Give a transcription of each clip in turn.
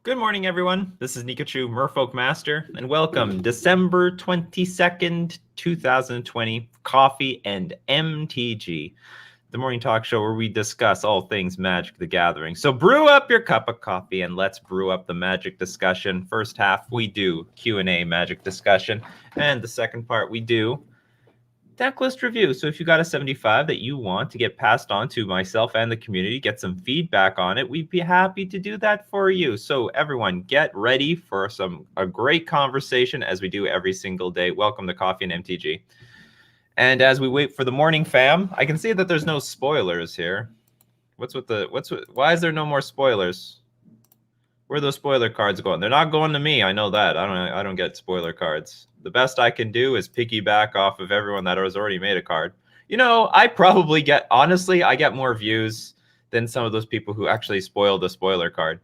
Good morning, everyone. This is Nikachu, Merfolk Master, and welcome December 22nd, 2020, Coffee and MTG, the morning talk show where we discuss all things Magic the Gathering. So brew up your cup of coffee and let's brew up the Magic discussion. First half, we do Q&A Magic discussion, and the second part, we do Decklist review. So if you got a 75 that you want to get passed on to myself and the community, get some feedback on it, we'd be happy to do that for you. So everyone, get ready for a great conversation as we do every single day. Welcome to Coffee and MTG. And as we wait for the morning fam, I can see that there's no spoilers here. Why is there no more spoilers? Where are those spoiler cards going? They're not going to me. I know that. I don't get spoiler cards. The best I can do is piggyback off of everyone that has already made a card. You know, I probably get, honestly, I get more views than some of those people who actually spoiled the spoiler card.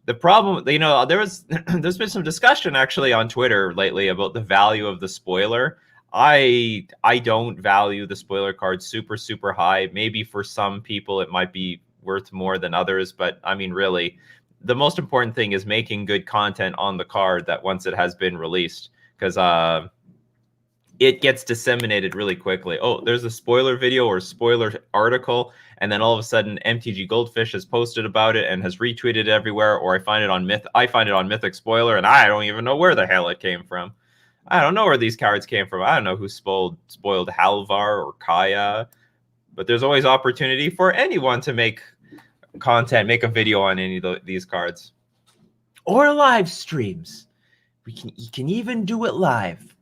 The problem, you know, there's been some discussion actually on Twitter lately about the value of the spoiler. I don't value the spoiler card super high. Maybe for some people it might be worth more than others, but I mean, really, the most important thing is making good content on the card that once it has been released, because it gets disseminated really quickly. Oh, there's a spoiler video or spoiler article, and then all of a sudden MTG Goldfish has posted about it and has retweeted it everywhere, or I find it on Mythic Spoiler, and I don't even know where the hell it came from. I don't know where these cards came from. I don't know who spoiled Halvar or Kaya, but there's always opportunity for anyone to make content, make a video on any of these cards, or live streams. You can even do it live.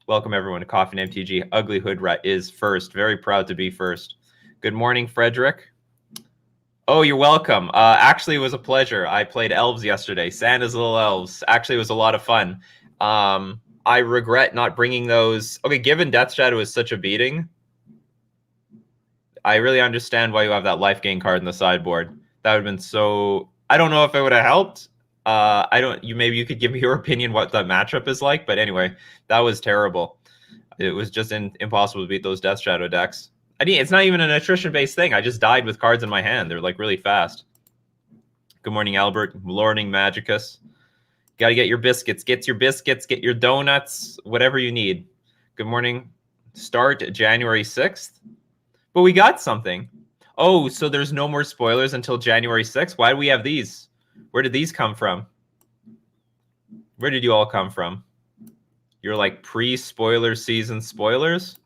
Welcome everyone to Coffee and MTG. Ugly Hood Rat is first. Very proud to be first. Good morning, Frederick. Oh, you're welcome. Actually, it was a pleasure. I played Elves yesterday. Santa's Little Elves. Actually, it was a lot of fun. I regret not bringing those. Okay, given Death Shadow is such a beating, I really understand why you have that life gain card in the sideboard. That would have been so... I don't know if it would have helped. Maybe you could give me your opinion what the matchup is like, but anyway, that was terrible. It was just impossible to beat those Death Shadow decks. I mean, it's not even an attrition-based thing. I just died with cards in my hand. They're like really fast. Good morning, Albert. Morning, Magicus. Got to get your biscuits. Get your biscuits. Get your donuts. Whatever you need. Good morning. Start January 6th. But we got something. Oh, so there's no more spoilers until January 6th? Why do we have these? Where did these come from? Where did you all come from? You're like pre-spoiler season spoilers?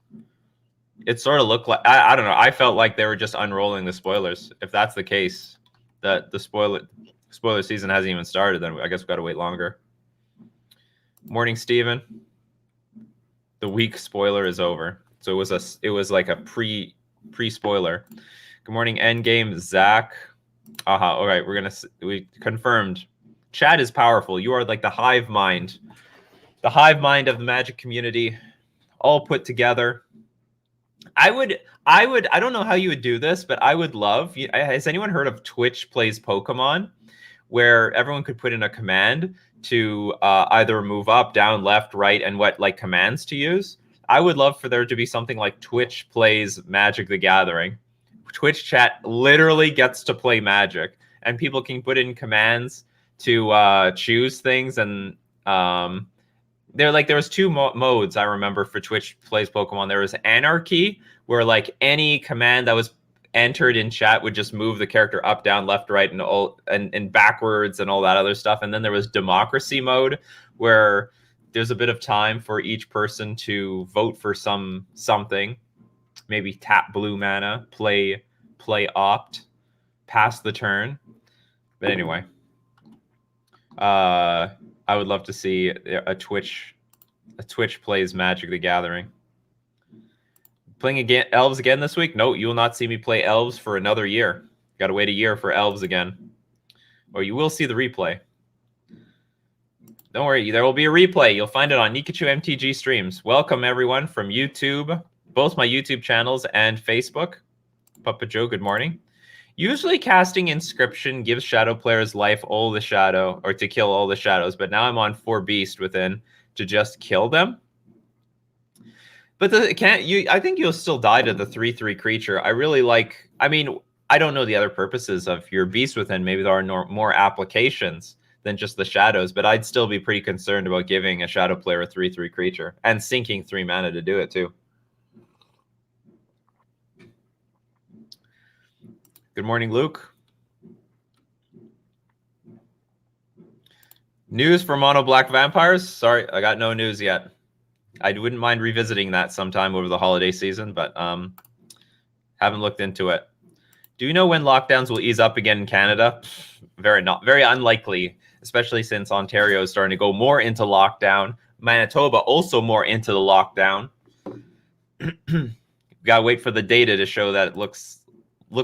It sort of looked like... I don't know. I felt like they were just unrolling the spoilers. If that's the case, that the spoiler season hasn't even started, then I guess we've got to wait longer. Morning, Steven. The week spoiler is over. So it was like a pre-spoiler. Good morning, Endgame, Zach. All right, we confirmed. Chat is powerful. You are like the hive mind of the Magic community, all put together. I don't know how you would do this, but I would love. Has anyone heard of Twitch Plays Pokemon, where everyone could put in a command to either move up, down, left, right, and what like commands to use? I would love for there to be something like Twitch Plays Magic the Gathering. Twitch chat literally gets to play Magic, and people can put in commands to choose things. And there was two modes I remember for Twitch Plays Pokemon. There was Anarchy, where like any command that was entered in chat would just move the character up, down, left, right, and backwards and all that other stuff. And then there was Democracy mode, where there's a bit of time for each person to vote for something. Maybe tap blue mana, play opt, pass the turn. But anyway, I would love to see a Twitch Plays Magic the Gathering. Playing Elves again this week? No, you will not see me play Elves for another year. Got to wait a year for Elves again. Or you will see the replay. Don't worry, there will be a replay. You'll find it on Nikachu MTG streams. Welcome everyone from YouTube, both my YouTube channels and Facebook. Papa Joe, good morning. Usually casting Inscription gives shadow players life all the shadow, or to kill all the shadows, but now I'm on 4 Beast within to just kill them. But I think you'll still die to the 3/3 creature. I really like, I mean, I don't know the other purposes of your Beast Within. Maybe there are more applications than just the shadows, but I'd still be pretty concerned about giving a shadow player a 3/3 creature and sinking 3 mana to do it too. Good morning, Luke. News for mono black vampires? Sorry, I got no news yet. I wouldn't mind revisiting that sometime over the holiday season, but haven't looked into it. Do you know when lockdowns will ease up again in Canada? Very unlikely, especially since Ontario is starting to go more into lockdown. Manitoba also more into the lockdown. Gotta wait for the data to show that it looks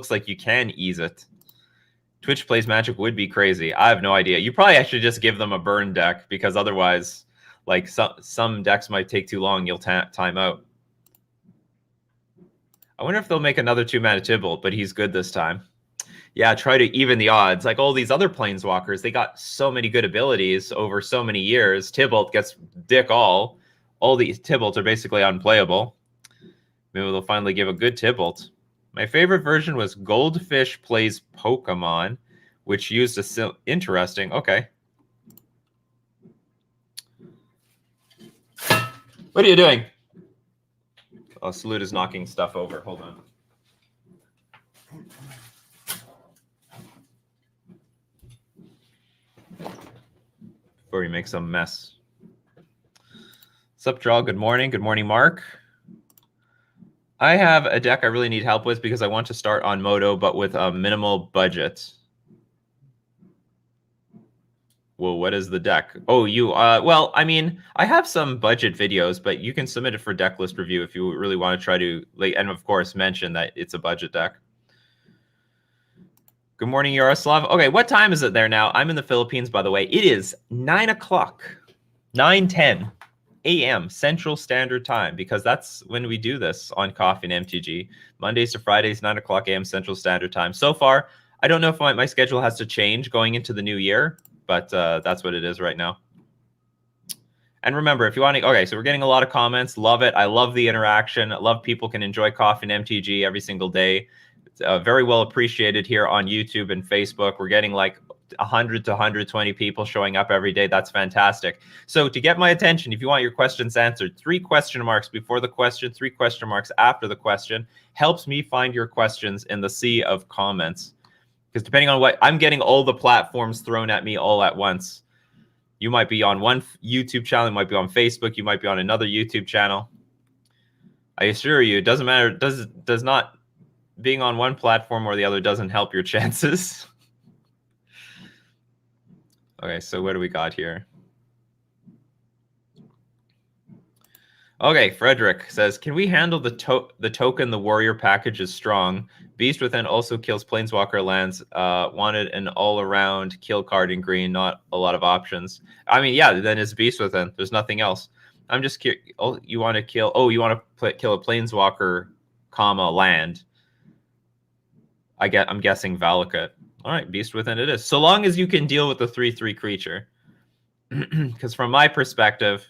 like you can ease it. Twitch plays Magic would be crazy. I have no idea. You probably actually just give them a burn deck, because otherwise, like some decks might take too long. You'll time out. I wonder if they'll make another 2-mana Tybalt, but he's good this time. Yeah, try to even the odds. Like all these other Planeswalkers, they got so many good abilities over so many years. Tybalt gets dick all. All these Tybalts are basically unplayable. Maybe they'll finally give a good Tybalt. My favorite version was Goldfish Plays Pokemon, which used a interesting. Okay. What are you doing? Oh, Salute is knocking stuff over. Hold on. Before he makes a mess. What's up, Draw? Good morning. Good morning, Mark. I have a deck I really need help with because I want to start on Moto, but with a minimal budget. Well, what is the deck? Oh, you, well, I mean, I have some budget videos, but you can submit it for Decklist review if you really want to try to, like, and of course, mention that it's a budget deck. Good morning, Yaroslav. Okay, what time is it there now? I'm in the Philippines, by the way. It is 9 o'clock, 9:10 a.m. Central Standard Time, because that's when we do this on Coffee and MTG. Mondays to Fridays, 9 o'clock a.m. Central Standard Time. So far, I don't know if my schedule has to change going into the new year, but that's what it is right now. And remember, if you want to, okay, so we're getting a lot of comments. Love it. I love the interaction. I love people can enjoy Coffee and MTG every single day. It's very well appreciated here on YouTube and Facebook. We're getting like 100 to 120 people showing up every day. That's fantastic. So to get my attention, if you want your questions answered, 3 question marks before the question, 3 question marks after the question helps me find your questions in the sea of comments. Because depending on what, I'm getting all the platforms thrown at me all at once. You might be on one YouTube channel, you might be on Facebook, you might be on another YouTube channel. I assure you, it doesn't matter. Does not being on one platform or the other doesn't help your chances. Okay, so what do we got here? Okay, Frederick says, can we handle the token the warrior package is strong? Beast Within also kills planeswalker lands. Wanted an all-around kill card in green, not a lot of options. I mean, yeah, then it's Beast Within. There's nothing else. I'm just curious. Oh, you want to kill? Oh, you want to kill a planeswalker, comma land? I'm guessing Valakut. All right, Beast Within it is. So long as you can deal with the 3/3 creature. Because from my perspective,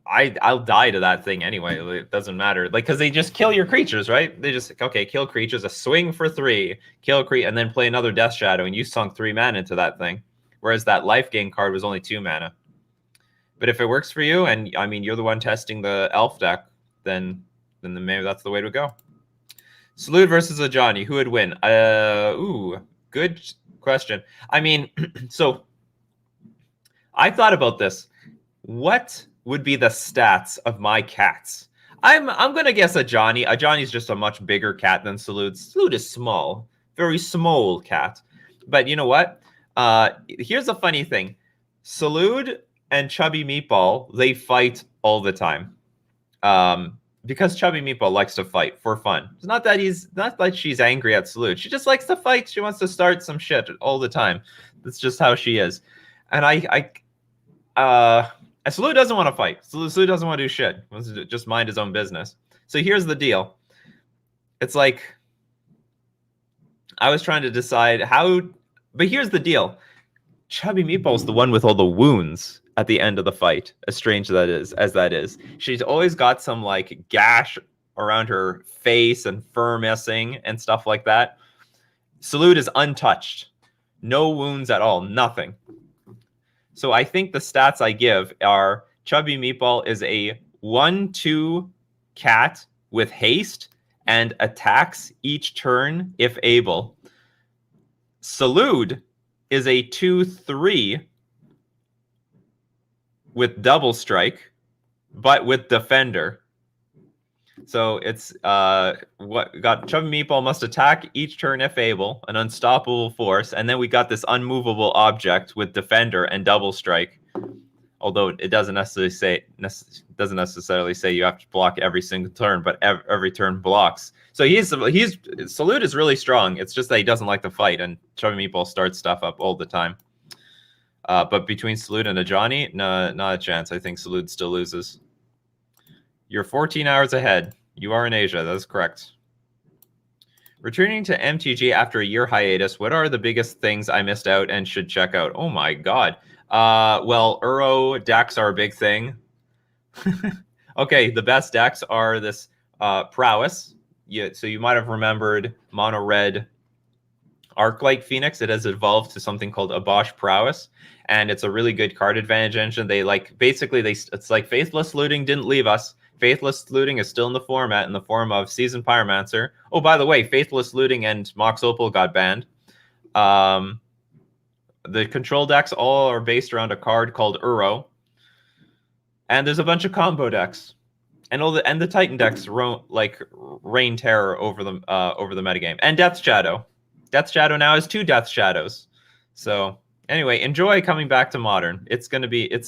I'll die to that thing anyway. It doesn't matter. Like, because they just kill your creatures, right? They just, okay, kill creatures, a swing for 3, kill a creature, and then play another Death Shadow, and you sunk 3 mana into that thing. Whereas that life gain card was only 2 mana. But if it works for you, and I mean, you're the one testing the elf deck, then maybe that's the way to go. Salute versus a Johnny. Who would win? Ooh, good question. I mean, so I thought about this. What would be the stats of my cats? I'm gonna guess a Johnny. A Johnny's just a much bigger cat than Salute. Salute is small, very small cat. But you know what? Here's a funny thing. Salute and Chubby Meatball, they fight all the time. Because Chubby Meatball likes to fight for fun. It's not that she's angry at Salute. She just likes to fight. She wants to start some shit all the time. That's just how she is. And Salute doesn't want to fight. Salute doesn't want to do shit. He wants to just mind his own business. So here's the deal. It's like, I was trying to decide how, but here's the deal. Chubby Meatball's the one with all the wounds at the end of the fight, as strange as that is. She's always got some like gash around her face and fur missing and stuff like that. Salute is untouched. No wounds at all. Nothing. So I think the stats I give are Chubby Meatball is a 1/2 cat with haste and attacks each turn if able. Salud is a 2/3 with double strike, but with defender. So it's what got Chubby Meatball must attack each turn if able, an unstoppable force, and then we got this unmovable object with defender and double strike. Although it doesn't necessarily say you have to block every single turn, but every turn blocks. So Salute is really strong. It's just that he doesn't like to fight, and Chubby Meatball starts stuff up all the time. But between Salute and Ajani, no, not a chance. I think Salute still loses. You're 14 hours ahead. You are in Asia. That is correct. Returning to MTG after a year hiatus, what are the biggest things I missed out and should check out? Oh my god. Well, Uro decks are a big thing. Okay, the best decks are this Prowess. So you might have remembered Mono Red Arc-like Phoenix. It has evolved to something called Abosh Prowess, and it's a really good card advantage engine. It's like Faithless Looting didn't leave us. Faithless Looting is still in the format in the form of Seasoned Pyromancer. Oh, by the way, Faithless Looting and Mox Opal got banned. The control decks all are based around a card called Uro. And there's a bunch of combo decks. And the Titan decks rain terror over the metagame. And Death Shadow. Death Shadow now has 2 Death Shadows. So anyway, enjoy coming back to Modern. It's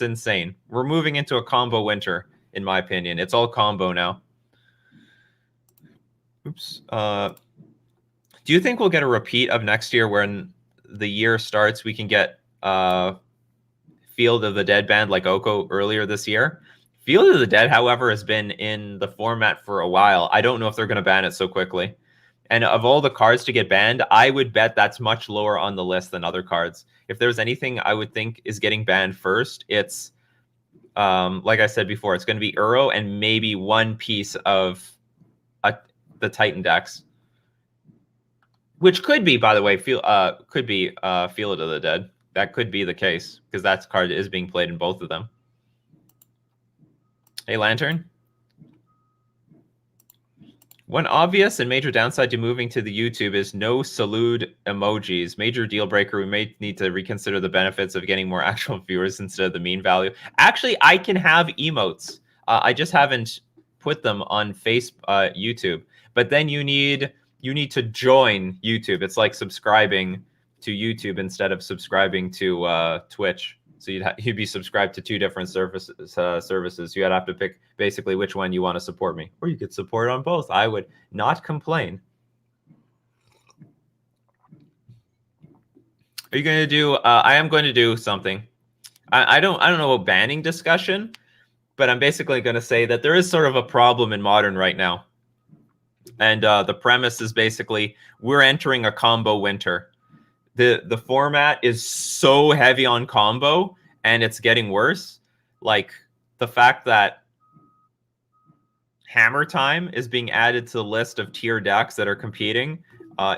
insane. We're moving into a combo winter, in my opinion. It's all combo now. Oops. Do you think we'll get a repeat of next year when the year starts? We can get Field of the Dead banned like Oko earlier this year. Field of the Dead, however, has been in the format for a while. I don't know if they're going to ban it so quickly. And of all the cards to get banned, I would bet that's much lower on the list than other cards. If there's anything I would think is getting banned first, it's, like I said before, it's going to be Uro and maybe one piece of the Titan decks. Which could be, by the way, Field of the Dead. That could be the case, because that card is being played in both of them. Hey, Lantern. One obvious and major downside to moving to the YouTube is no salute emojis. Major deal breaker. We may need to reconsider the benefits of getting more actual viewers instead of the mean value. Actually, I can have emotes. I just haven't put them on YouTube. But then you need to join YouTube. It's like subscribing to YouTube instead of subscribing to Twitch. So you'd be subscribed to 2 different services. You'd have to pick basically which one you want to support me, or you could support on both. I would not complain. Are you going to do? I am going to do something. I don't know about banning discussion, but I'm basically going to say that there is sort of a problem in Modern right now, and the premise is basically we're entering a combo winter. The format is so heavy on combo, and it's getting worse. Like the fact that Hammer Time is being added to the list of tier decks that are competing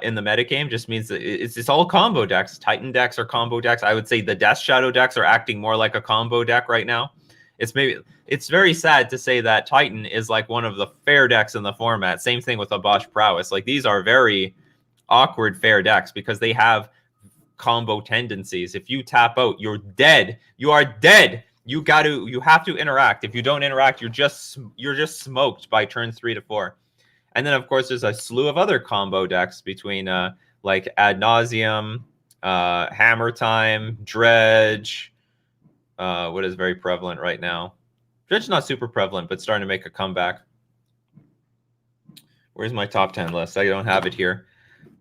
in the metagame just means that it's all combo decks. Titan decks are combo decks. I would say the Death Shadow decks are acting more like a combo deck right now. It's very sad to say that Titan is like one of the fair decks in the format. Same thing with Abosh Prowess. Like these are very awkward fair decks because they have combo tendencies. If you tap out, you're dead. You are dead. You have to interact. If you don't interact, you're just smoked by turn 3 to 4. And then of course there's a slew of other combo decks between like Ad Nauseam, Hammer Time, Dredge. What is very prevalent right now? Dredge is not super prevalent, but starting to make a comeback. Where's my top 10 list? I don't have it here.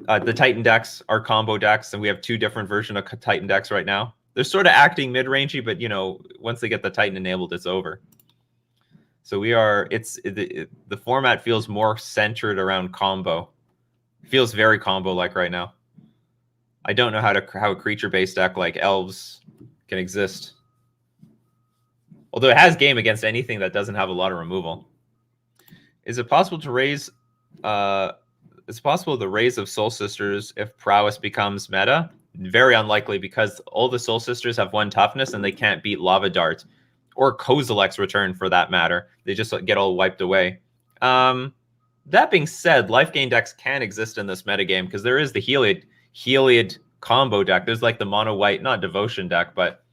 The Titan decks are combo decks, and we have 2 different versions of Titan decks right now. They're sort of acting mid-rangey, but once they get the Titan enabled, it's over. So the format feels more centered around combo. It feels very combo-like right now. I don't know how a creature-based deck like Elves can exist. Although it has game against anything that doesn't have a lot of removal. Is it possible to raise? It's possible the raise of Soul Sisters if Prowess becomes meta? very unlikely because all the Soul Sisters have 1 toughness and they can't beat Lava Dart or Kozilek's Return for that matter. They just get all wiped away. That being said, life gain decks can exist in this metagame because there is the Heliod combo deck. There's like the mono white, not devotion deck, but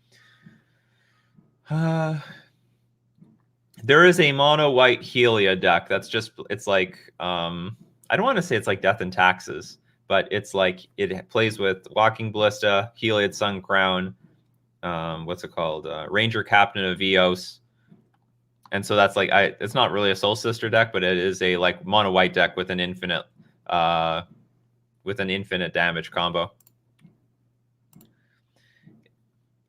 there is a mono white Heliod deck that's just, it's like, I don't want to say it's like Death and Taxes, but it's like it plays with Walking Ballista, Heliod Sun Crown, what's it called? Ranger Captain of Eos. And so that's like, it's not really a Soul Sister deck, but it is a like mono white deck with an infinite damage combo.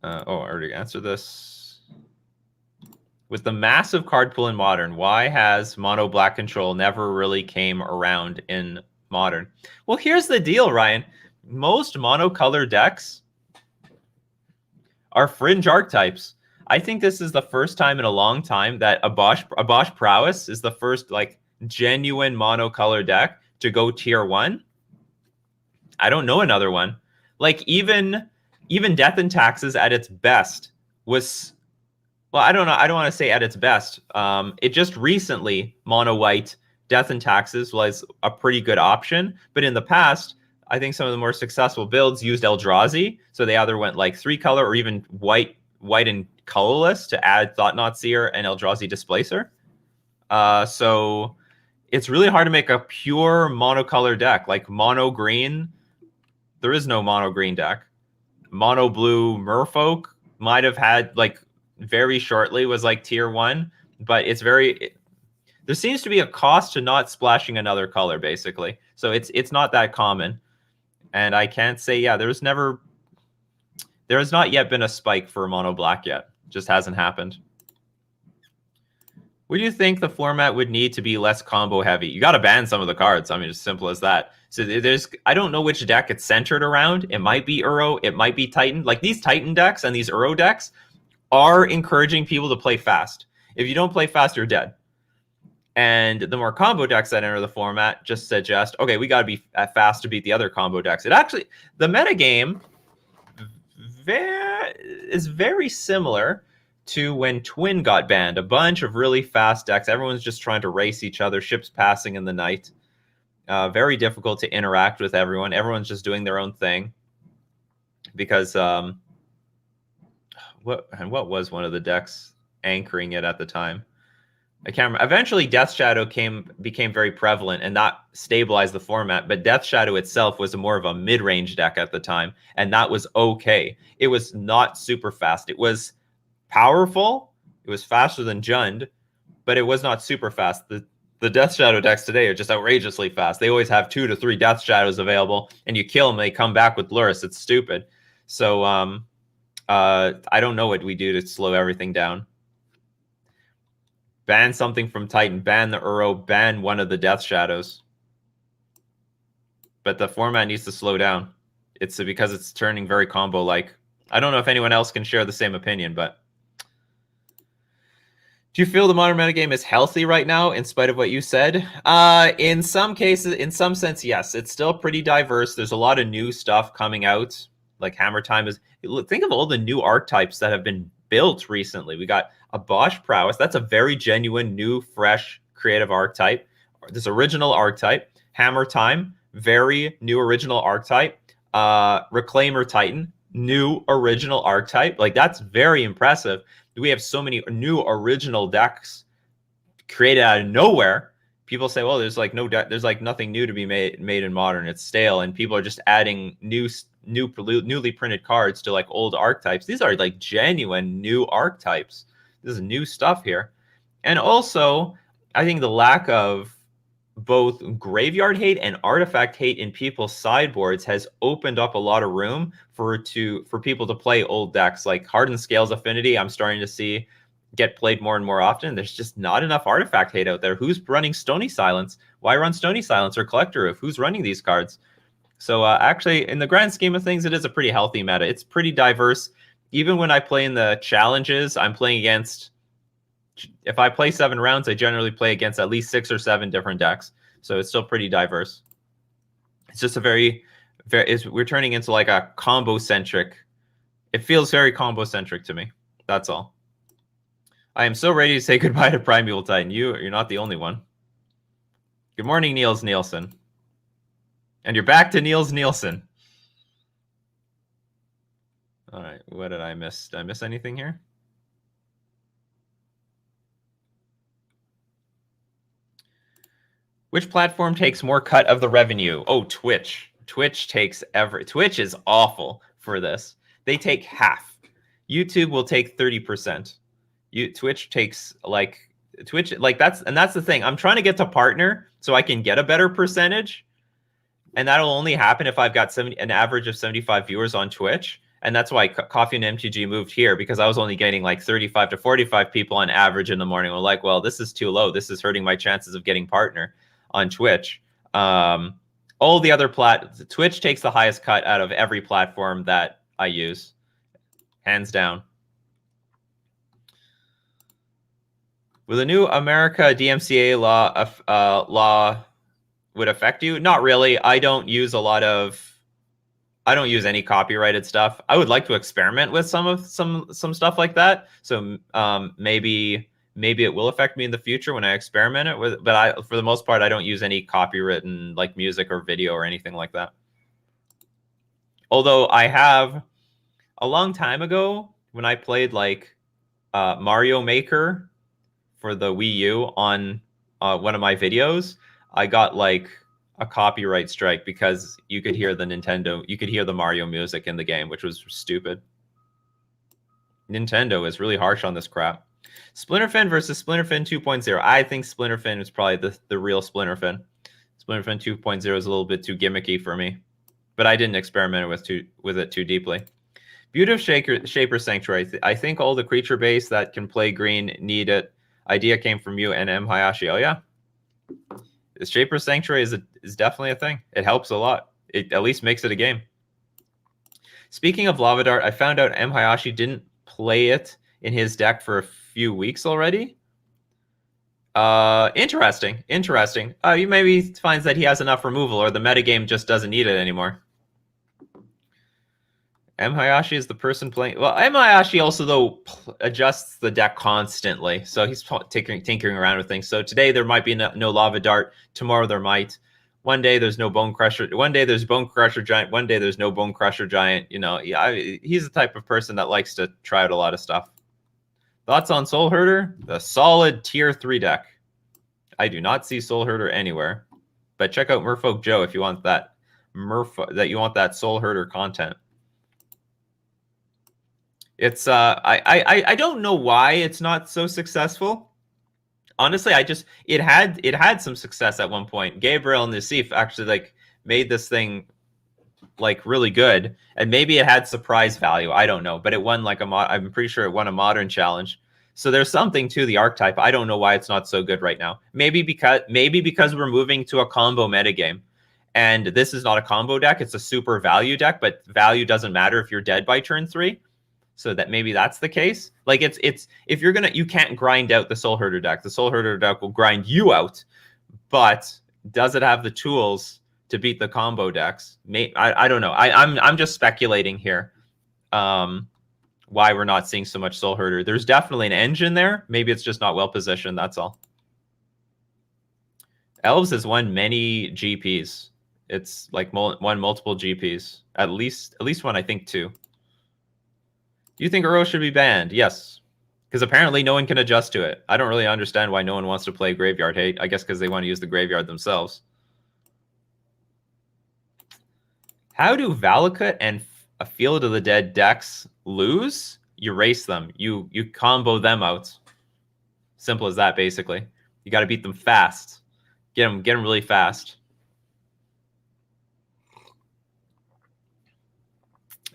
I already answered this. With the massive card pool in Modern, why has mono black control never really came around in Modern? Well, here's the deal, Ryan. Most monocolor decks are fringe archetypes. I think this is the first time in a long time that Abosh Prowess is the first like genuine monocolor deck to go tier 1. I don't know another one. Like even Death and Taxes at its best was, well, I don't know. I don't want to say at its best. It just recently mono white Death and Taxes was a pretty good option, but in the past, I think some of the more successful builds used Eldrazi, so they either went like 3 color or even white and colorless to add Thought-Knot Seer and Eldrazi Displacer. So it's really hard to make a pure monocolor deck. Like mono green, there is no mono green deck. Mono blue Merfolk might have had like very shortly was like tier 1, but it's very, there seems to be a cost to not splashing another color basically. So it's not that common. And I can't say, yeah, there has not yet been a spike for mono black yet. Just hasn't happened. Would you think the format would need to be less combo heavy? You got to ban some of the cards. I mean, as simple as that. So I don't know which deck it's centered around. It might be Uro. It might be Titan. Like these Titan decks and these Uro decks are encouraging people to play fast. If you don't play fast, you're dead. And the more combo decks that enter the format just suggest, okay, we got to be fast to beat the other combo decks. It actually, the metagame is very similar to when Twin got banned. A bunch of really fast decks. Everyone's just trying to race each other, ships passing in the night. Very difficult to interact with everyone. Everyone's just doing their own thing. Because what was one of the decks anchoring it at the time? I can't remember. Eventually, Death Shadow became very prevalent and that stabilized the format. But Death Shadow itself was more of a mid-range deck at the time, and that was okay. It was not super fast. It was powerful. It was faster than Jund, but it was not super fast. The Death Shadow decks today are just outrageously fast. They always have 2 to 3 Death Shadows available, and you kill them, they come back with Luris. It's stupid. So I don't know what we do to slow everything down. Ban something from Titan, ban the Uro, ban one of the Death Shadows. But the format needs to slow down. It's because it's turning very combo-like. I don't know if anyone else can share the same opinion, but do you feel the modern metagame is healthy right now, in spite of what you said? In some cases, in some sense, yes. It's still pretty diverse. There's a lot of new stuff coming out. Like Hammer Time is... Think of all the new archetypes that have been built recently. We got Abosh Prowess. That's a very genuine, new, fresh, creative archetype. This original archetype. Hammer Time, very new original archetype. Reclaimer Titan, new original archetype. Like, that's very impressive. We have so many new original decks created out of nowhere. People say, well, there's like there's like nothing new to be made in Modern. It's stale, and people are just adding newly printed cards to like old archetypes. These are like genuine new archetypes. This is new stuff here. And also, I think the lack of both graveyard hate and artifact hate in people's sideboards has opened up a lot of room for people to play old decks. Like Hardened Scales Affinity, I'm starting to see get played more and more often. There's just not enough artifact hate out there. Who's running Stony Silence? Why run Stony Silence or Collector Roof? Who's running these cards? So actually, in the grand scheme of things, it is a pretty healthy meta. It's pretty diverse. Even when I play in the challenges, I'm playing against... If I play 7 rounds, I generally play against at least 6 or 7 different decks. So it's still pretty diverse. It's just a very, we're turning into like a combo centric. It feels very combo centric to me. That's all. I am so ready to say goodbye to Primeval Titan. You're not the only one. Good morning, Niels Nielsen. And you're back to Niels Nielsen. All right, what did I miss? Did I miss anything here? Which platform takes more cut of the revenue? Oh, Twitch. Twitch is awful for this. They take half. YouTube will take 30%. Twitch takes that's the thing. I'm trying to get to partner so I can get a better percentage. And that'll only happen if I've got an average of 75 viewers on Twitch. And that's why Coffee and MTG moved here, because I was only getting like 35 to 45 people on average in the morning. We're like, well, this is too low. This is hurting my chances of getting partner on Twitch. All the other Twitch takes the highest cut out of every platform that I use, hands down. Will the new America DMCA law would affect you? Not really. I don't use any copyrighted stuff. I would like to experiment with some stuff like that. So maybe it will affect me in the future when I experiment it with. But for the most part, I don't use any copywritten like music or video or anything like that. Although I have a long time ago when I played like Mario Maker for the Wii U on one of my videos, I got like a copyright strike because you could hear the Mario music in the game, which was stupid. Nintendo is really harsh on this crap. Splinterfin versus Splinterfin 2.0. I think Splinterfin is probably the real Splinterfin. Splinterfin 2.0 is a little bit too gimmicky for me, but I didn't experiment with it too deeply. Beauty of Shaper Sanctuary. I think all the creature base that can play green need it. Idea came from you and M. Hayashi. Oh yeah. The Shaper Sanctuary is definitely a thing. It helps a lot. It at least makes it a game. Speaking of Lava Dart, I found out M. Hayashi didn't play it in his deck for a few weeks already. Interesting. He maybe finds that he has enough removal, or the metagame just doesn't need it anymore. M. Hayashi is the person playing. Well, M. Hayashi also, though, adjusts the deck constantly. So he's tinkering around with things. So today there might be no Lava Dart. Tomorrow there might. One day there's no Bone Crusher. One day there's Bone Crusher Giant. One day there's no Bone Crusher Giant. You know, he's the type of person that likes to try out a lot of stuff. Thoughts on Soul Herder? The solid tier 3 deck. I do not see Soul Herder anywhere. But check out Merfolk Joe if you want that Soul Herder content. It's I don't know why it's not so successful. Honestly, it had some success at one point. Gabriel and Nassif actually like made this thing like really good, and maybe it had surprise value. I don't know, but it won like I'm pretty sure it won a modern challenge. So there's something to the archetype. I don't know why it's not so good right now. Maybe because we're moving to a combo metagame. And this is not a combo deck, it's a super value deck, but value doesn't matter if you're dead by turn 3. So that maybe that's the case. Like it's if you can't grind out the Soul Herder deck. The Soul Herder deck will grind you out, but does it have the tools to beat the combo decks? I don't know. I'm just speculating here. Why we're not seeing so much Soul Herder. There's definitely an engine there. Maybe it's just not well positioned. That's all. Elves has won many GPs. It's like won multiple GPs. At least one, I think 2. Do you think Uro should be banned? Yes. Because apparently no one can adjust to it. I don't really understand why no one wants to play Graveyard Hate. I guess because they want to use the graveyard themselves. How do Valakut and a Field of the Dead decks lose? You race them. You combo them out. Simple as that, basically. You got to beat them fast. Get them really fast.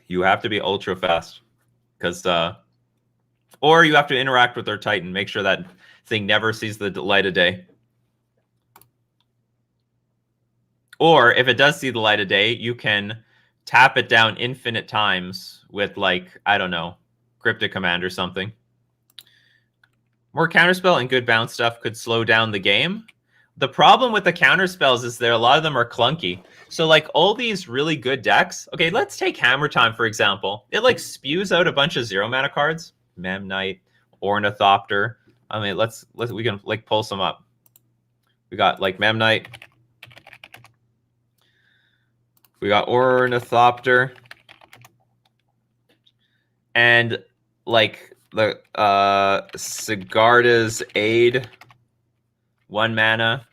You have to be ultra fast. Because, or you have to interact with their Titan. Make sure that thing never sees the light of day. Or if it does see the light of day, you can tap it down infinite times with, like, I don't know, Cryptic Command or something. More counterspell and good bounce stuff could slow down the game. The problem with the counter spells is that a lot of them are clunky. So like all these really good decks. Okay, let's take Hammer Time for example. It like spews out a bunch of 0 mana cards. Memnite, Ornithopter. I mean, we can like pull some up. We got like Memnite. We got Ornithopter. And like the Sigarda's Aid, 1 mana,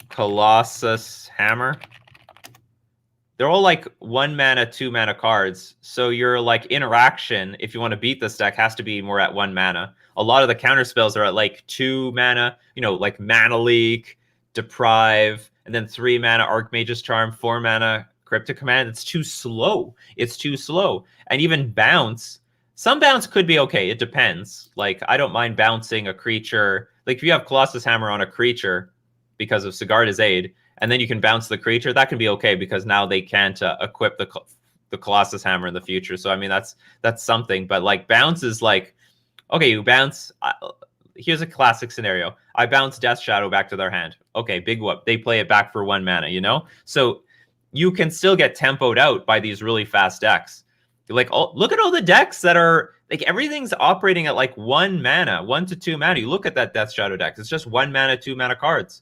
Colossus Hammer. They're all like 1 mana, 2 mana cards. So your like interaction, if you want to beat this deck, has to be more at 1 mana. A lot of the counter spells are at like 2 mana, you know, like Mana Leak, Deprive, and then 3 mana Archmage's Charm, 4 mana Cryptic Command. It's too slow. It's too slow. And even bounce. Some bounce could be okay. It depends. Like, I don't mind bouncing a creature. Like, if you have Colossus Hammer on a creature because of Sigarda's Aid, and then you can bounce the creature, that can be okay because now they can't equip the Colossus Hammer in the future. So, I mean, that's something. But, like, bounce is like, okay, you bounce. Here's a classic scenario. I bounce Death Shadow back to their hand. Okay, big whoop. They play it back for 1 mana, you know? So, you can still get tempoed out by these really fast decks. Like, look at all the decks that are like everything's operating at like 1 mana, 1 to 2 mana. You look at that Death Shadow deck; it's just 1 mana, 2 mana cards.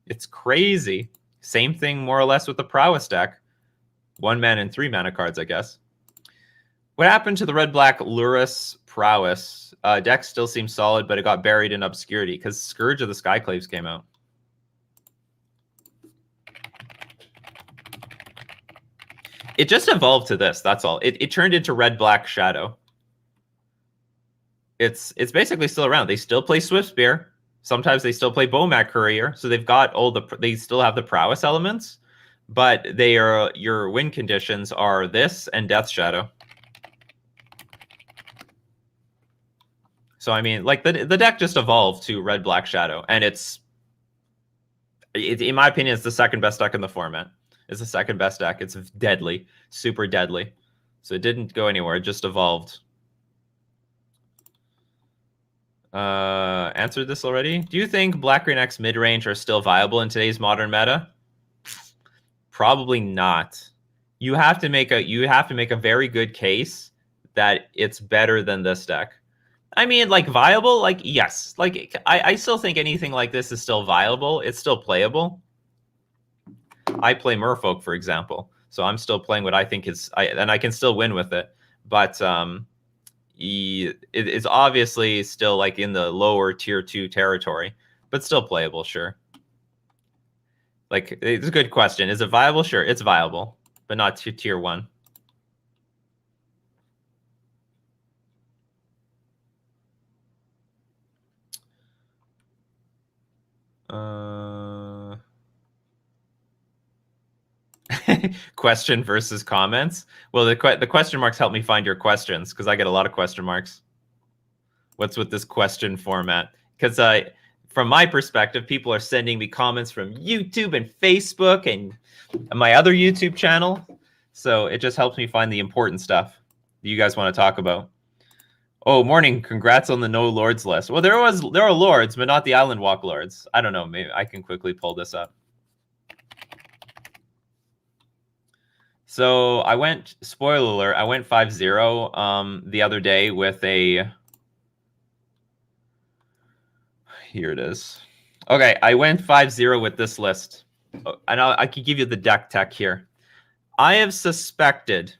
It's crazy. Same thing, more or less, with the Prowess deck: 1 mana and 3 mana cards, I guess. What happened to the red-black Lurrus Prowess deck? Still seems solid, but it got buried in obscurity because Scourge of the Skyclaves came out. It just evolved to this. That's all. It turned into Red-Black Shadow. It's basically still around. They still play Swiftspear. Sometimes they still play Bomat Courier. So they've got they still have the prowess elements, but they are your win conditions are this and Death Shadow. So I mean, like the deck just evolved to Red-Black Shadow, and it's in my opinion, it's the second best deck in the format. It's the second best deck. It's deadly, super deadly. So it didn't go anywhere. It just evolved. Answered this already. Do you think Black-Green X mid-range are still viable in today's modern meta? Probably not. You have to make a very good case that it's better than this deck. I mean, like viable, like yes. Like I still think anything like this is still viable. It's still playable. I play Merfolk, for example, so I'm still playing what I think is, and I can still win with it. But it is obviously still like in the lower tier 2 territory, but still playable, sure. Like, it's a good question. Is it viable? Sure, it's viable, but not to tier 1. Question versus comments. Well, the question marks help me find your questions because I get a lot of question marks. What's with this question format? Because from my perspective, people are sending me comments from YouTube and Facebook and my other YouTube channel. So it just helps me find the important stuff that you guys want to talk about. Oh, morning. Congrats on the no lords list. Well, there are lords, but not the Island Walk lords. I don't know. Maybe I can quickly pull this up. So I went, spoiler alert, I went 5-0 the other day with a, here it is. Okay, I went 5-0 with this list. And I can give you the deck tech here. I have suspected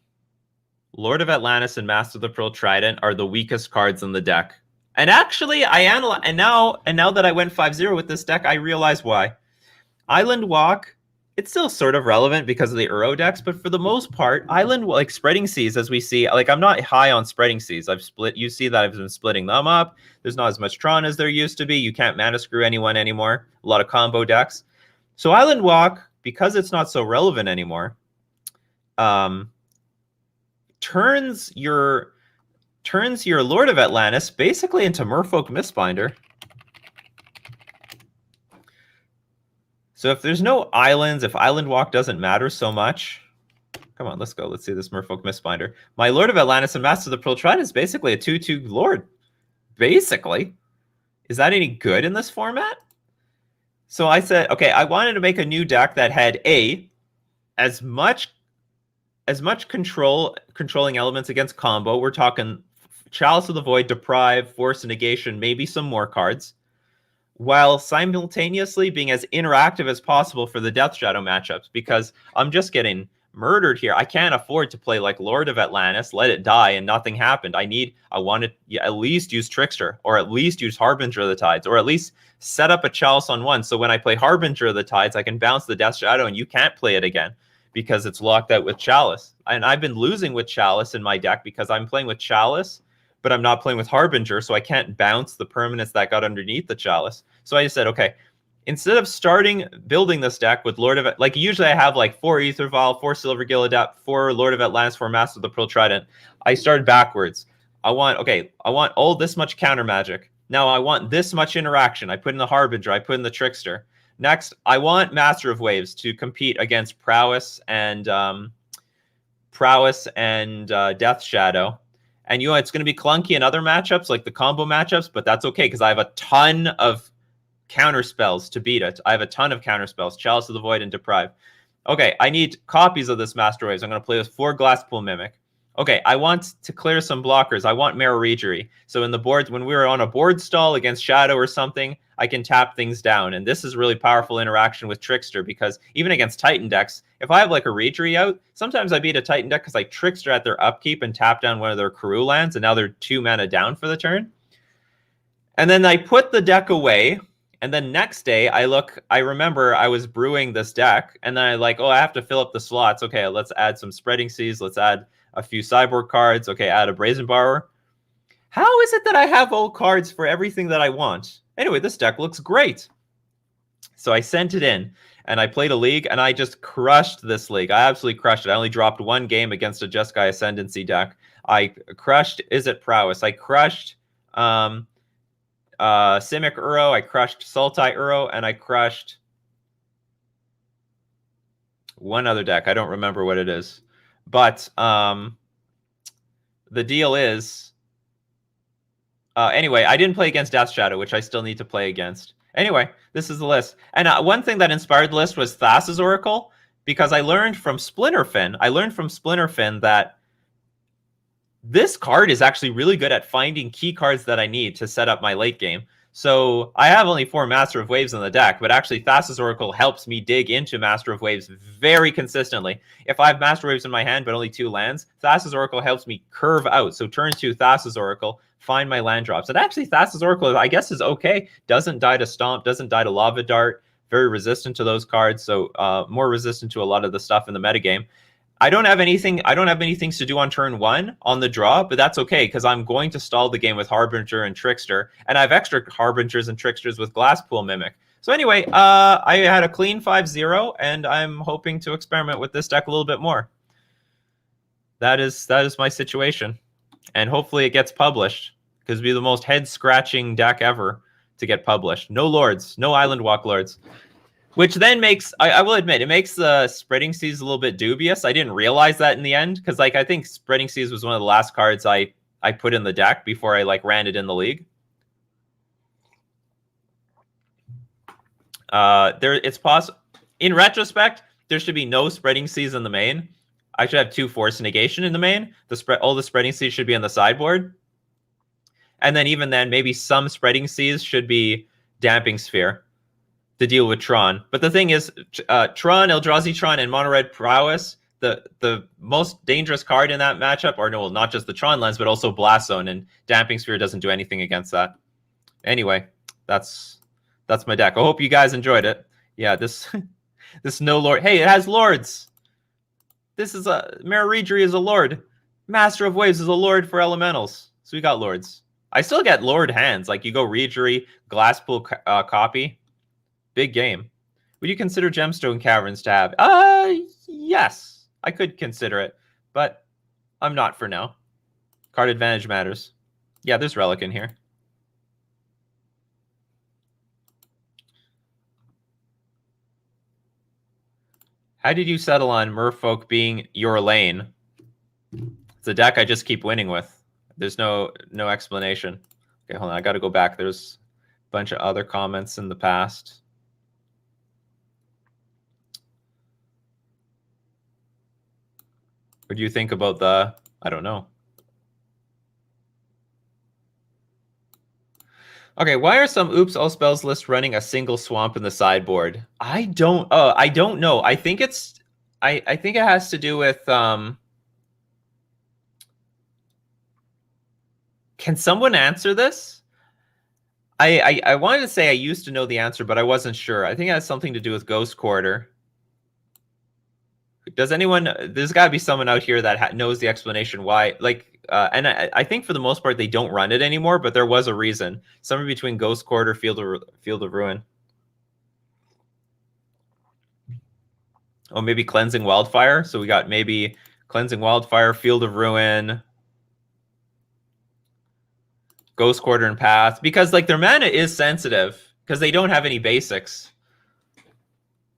Lord of Atlantis and Master of the Pearl Trident are the weakest cards in the deck. And actually, now that I went 5-0 with this deck, I realize why. Island Walk, it's still sort of relevant because of the Uro decks, but for the most part, Island, like Spreading Seas, as we see, like I'm not high on Spreading Seas. You see that I've been splitting them up. There's not as much Tron as there used to be. You can't mana screw anyone anymore. A lot of combo decks. So Island Walk, because it's not so relevant anymore, turns your Lord of Atlantis basically into Merfolk Mistbinder. So if there's no islands, if Island Walk doesn't matter so much, come on, let's go. Let's see this Merfolk Mistbinder. My Lord of Atlantis and Master of the Pearl Trident is basically a 2/2 Lord. Basically. Is that any good in this format? So I said, okay, I wanted to make a new deck that had as much controlling elements against combo. We're talking Chalice of the Void, Deprive, Force of Negation, maybe some more cards, while simultaneously being as interactive as possible for the Death Shadow matchups, because I'm just getting murdered here. I can't afford to play like Lord of Atlantis, let it die, and nothing happened. I want to at least use Trickster, or at least use Harbinger of the Tides, or at least set up a Chalice on one, so when I play Harbinger of the Tides, I can bounce the Death Shadow, and you can't play it again, because it's locked out with Chalice. And I've been losing with Chalice in my deck, because I'm playing with Chalice, but I'm not playing with Harbinger, so I can't bounce the permanents that got underneath the Chalice. So I just said, okay, instead of building this deck with Lord of... Like, usually I have, like, 4 Aether Vial, 4 Silver Gill Adept, 4 Lord of Atlantis, 4 Master of the Pearl Trident. I started backwards. I want all this much counter magic. Now I want this much interaction. I put in the Harbinger. I put in the Trickster. Next, I want Master of Waves to compete against Prowess and Death Shadow. And it's going to be clunky in other matchups, like the combo matchups, but that's okay, because I have a ton of counter spells to beat it. I have a ton of counter spells, Chalice of the Void and Deprive. Okay, I need copies of this Master Waves. I'm going to play with 4 Glasspool Mimic. Okay, I want to clear some blockers. I want Mareregery. So in the boards, when we were on a board stall against Shadow or something, I can tap things down. And this is really powerful interaction with Trickster, because even against Titan decks, if I have like a Regery out, sometimes I beat a Titan deck because I Trickster at their upkeep and tap down one of their Karoo lands, and now they're 2 mana down for the turn. And then I put the deck away, and then next day I remember I was brewing this deck, and then I have to fill up the slots. Okay, let's add some Spreading Seas, let's add a few Cyborg cards. Okay, add a Brazen Borrower. How is it that I have old cards for everything that I want? Anyway, this deck looks great. So I sent it in, and I played a league, and I just crushed this league. I absolutely crushed it. I only dropped 1 game against a Jeskai Ascendancy deck. I crushed Izzet Prowess. I crushed Simic Uro. I crushed Sultai Uro, and I crushed one other deck. I don't remember what it is. But the deal is... anyway, I didn't play against Death Shadow, which I still need to play against. Anyway, this is the list. And one thing that inspired the list was Thassa's Oracle, because I learned from Splinterfin. That this card is actually really good at finding key cards that I need to set up my late game. So I have only 4 Master of Waves in the deck, but actually Thassa's Oracle helps me dig into Master of Waves very consistently. If I have Master of Waves in my hand, but only 2 lands, Thassa's Oracle helps me curve out. So turn 2 Thassa's Oracle, find my land drops. And actually Thassa's Oracle, I guess, is okay. Doesn't die to Stomp, doesn't die to Lava Dart, very resistant to those cards, so more resistant to a lot of the stuff in the metagame. I don't have anything to do on turn 1 on the draw, but that's okay, because I'm going to stall the game with Harbinger and Trickster, and I have extra Harbingers and Tricksters with Glasspool Mimic. So anyway, I had a clean 5-0, and I'm hoping to experiment with this deck a little bit more. That is my situation, and hopefully it gets published, because it'll be the most head-scratching deck ever to get published. No Lords, no Island Walk Lords. Which then makes, I will admit, it makes the Spreading Seas a little bit dubious. I didn't realize that in the end, because I think Spreading Seas was one of the last cards I put in the deck before I ran it in the league. It's possible. In retrospect, there should be no Spreading Seas in the main. I should have 2 Force Negation in the main. All the Spreading Seas should be on the sideboard. And then even then, maybe some Spreading Seas should be Damping Sphere to deal with Tron. But the thing is, Tron, Eldrazi Tron, and Mono Red Prowess, the most dangerous card in that matchup, or no, not just the Tron lens, but also Blast Zone, and Damping Sphere doesn't do anything against that. Anyway, that's my deck. I hope you guys enjoyed it. Yeah, this no Lord. Hey, it has Lords. This is Mareregery is a Lord. Master of Waves is a Lord for Elementals. So we got Lords. I still get Lord hands. Like, you go Regery, Glasspool copy. Big game. Would you consider Gemstone Caverns to have? Yes. I could consider it, but I'm not for now. Card advantage matters. Yeah, there's Relic in here. How did you settle on Merfolk being your lane? It's a deck I just keep winning with. There's no explanation. Okay, hold on. I got to go back. There's a bunch of other comments in the past. What do you think about the... I don't know. Okay, why are some Oops All Spells list running a single swamp in the sideboard? I don't know. I think it's... I think it has to do with... Can someone answer this? I wanted to say I used to know the answer, but I wasn't sure. I think it has something to do with Ghost Quarter. Does anyone... There's got to be someone out here that knows the explanation why. Like, and I think for the most part they don't run it anymore, but there was a reason. Somewhere between Ghost Quarter, Field of Ruin. Oh, maybe Cleansing Wildfire. So we got maybe Cleansing Wildfire, Field of Ruin, Ghost Quarter, and Path. Because like their mana is sensitive because they don't have any basics.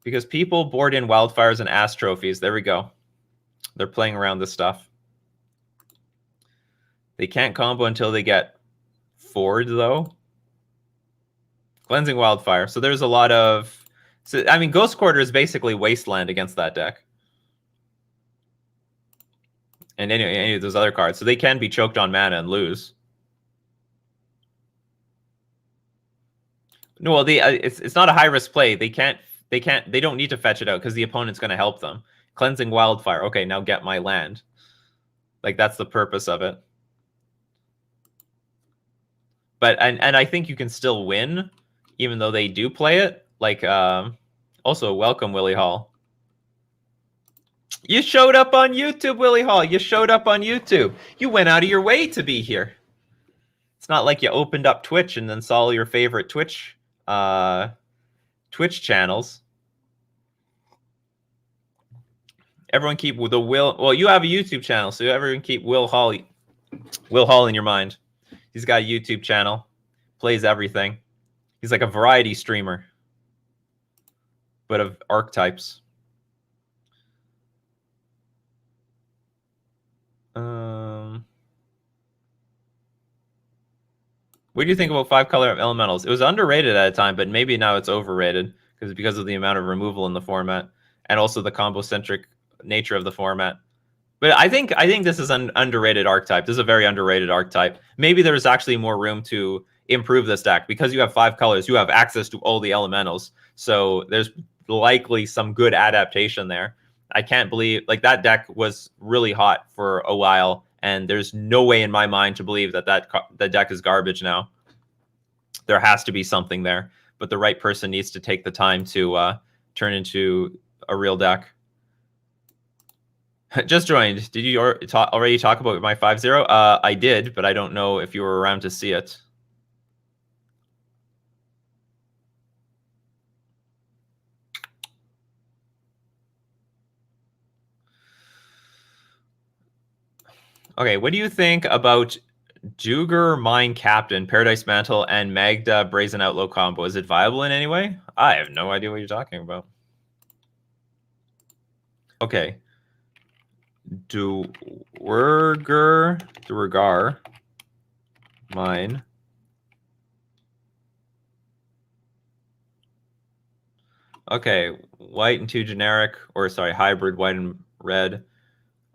Because people board in Wildfires and Ass Trophies. There we go. They're playing around this stuff. They can't combo until they get Ford, though. Cleansing Wildfire. So there's a lot of... So, I mean, Ghost Quarter is basically Wasteland against that deck. And any of those other cards. So they can be choked on mana and lose. No, well, it's not a high-risk play. They don't need to fetch it out because the opponent's going to help them. Cleansing Wildfire. Okay, now get my land. Like, that's the purpose of it. But and I think you can still win, even though they do play it. Like, also, welcome, Willie Hall. You showed up on YouTube, Willie Hall. You showed up on YouTube. You went out of your way to be here. It's not like you opened up Twitch and then saw all your favorite Twitch channels. Everyone keep the Will... Well, you have a YouTube channel, so everyone keep Will Hall in your mind. He's got a YouTube channel. Plays everything. He's like a variety streamer. But of archetypes. What do you think about 5-color elementals? It was underrated at a time, but maybe now it's overrated because of the amount of removal in the format and also the combo-centric nature of the format. But I think this is an underrated archetype. This is a very underrated archetype. Maybe there's actually more room to improve this deck because you have 5 colors. You have access to all the elementals, so there's likely some good adaptation there. I can't believe like that deck was really hot for a while, and there's no way in my mind to believe that that deck is garbage now. There has to be something there, but the right person needs to take the time to turn into a real deck. Just joined. Did you already talk about my 5-0? I did, but I don't know if you were around to see it. Okay, what do you think about Duergar Mine-Captain, Paradise Mantle, and Magda Brazen Outlaw combo? Is it viable in any way? I have no idea what you're talking about. Okay. Duergar Mine. Okay, white and 2 generic, or sorry, hybrid, white and red.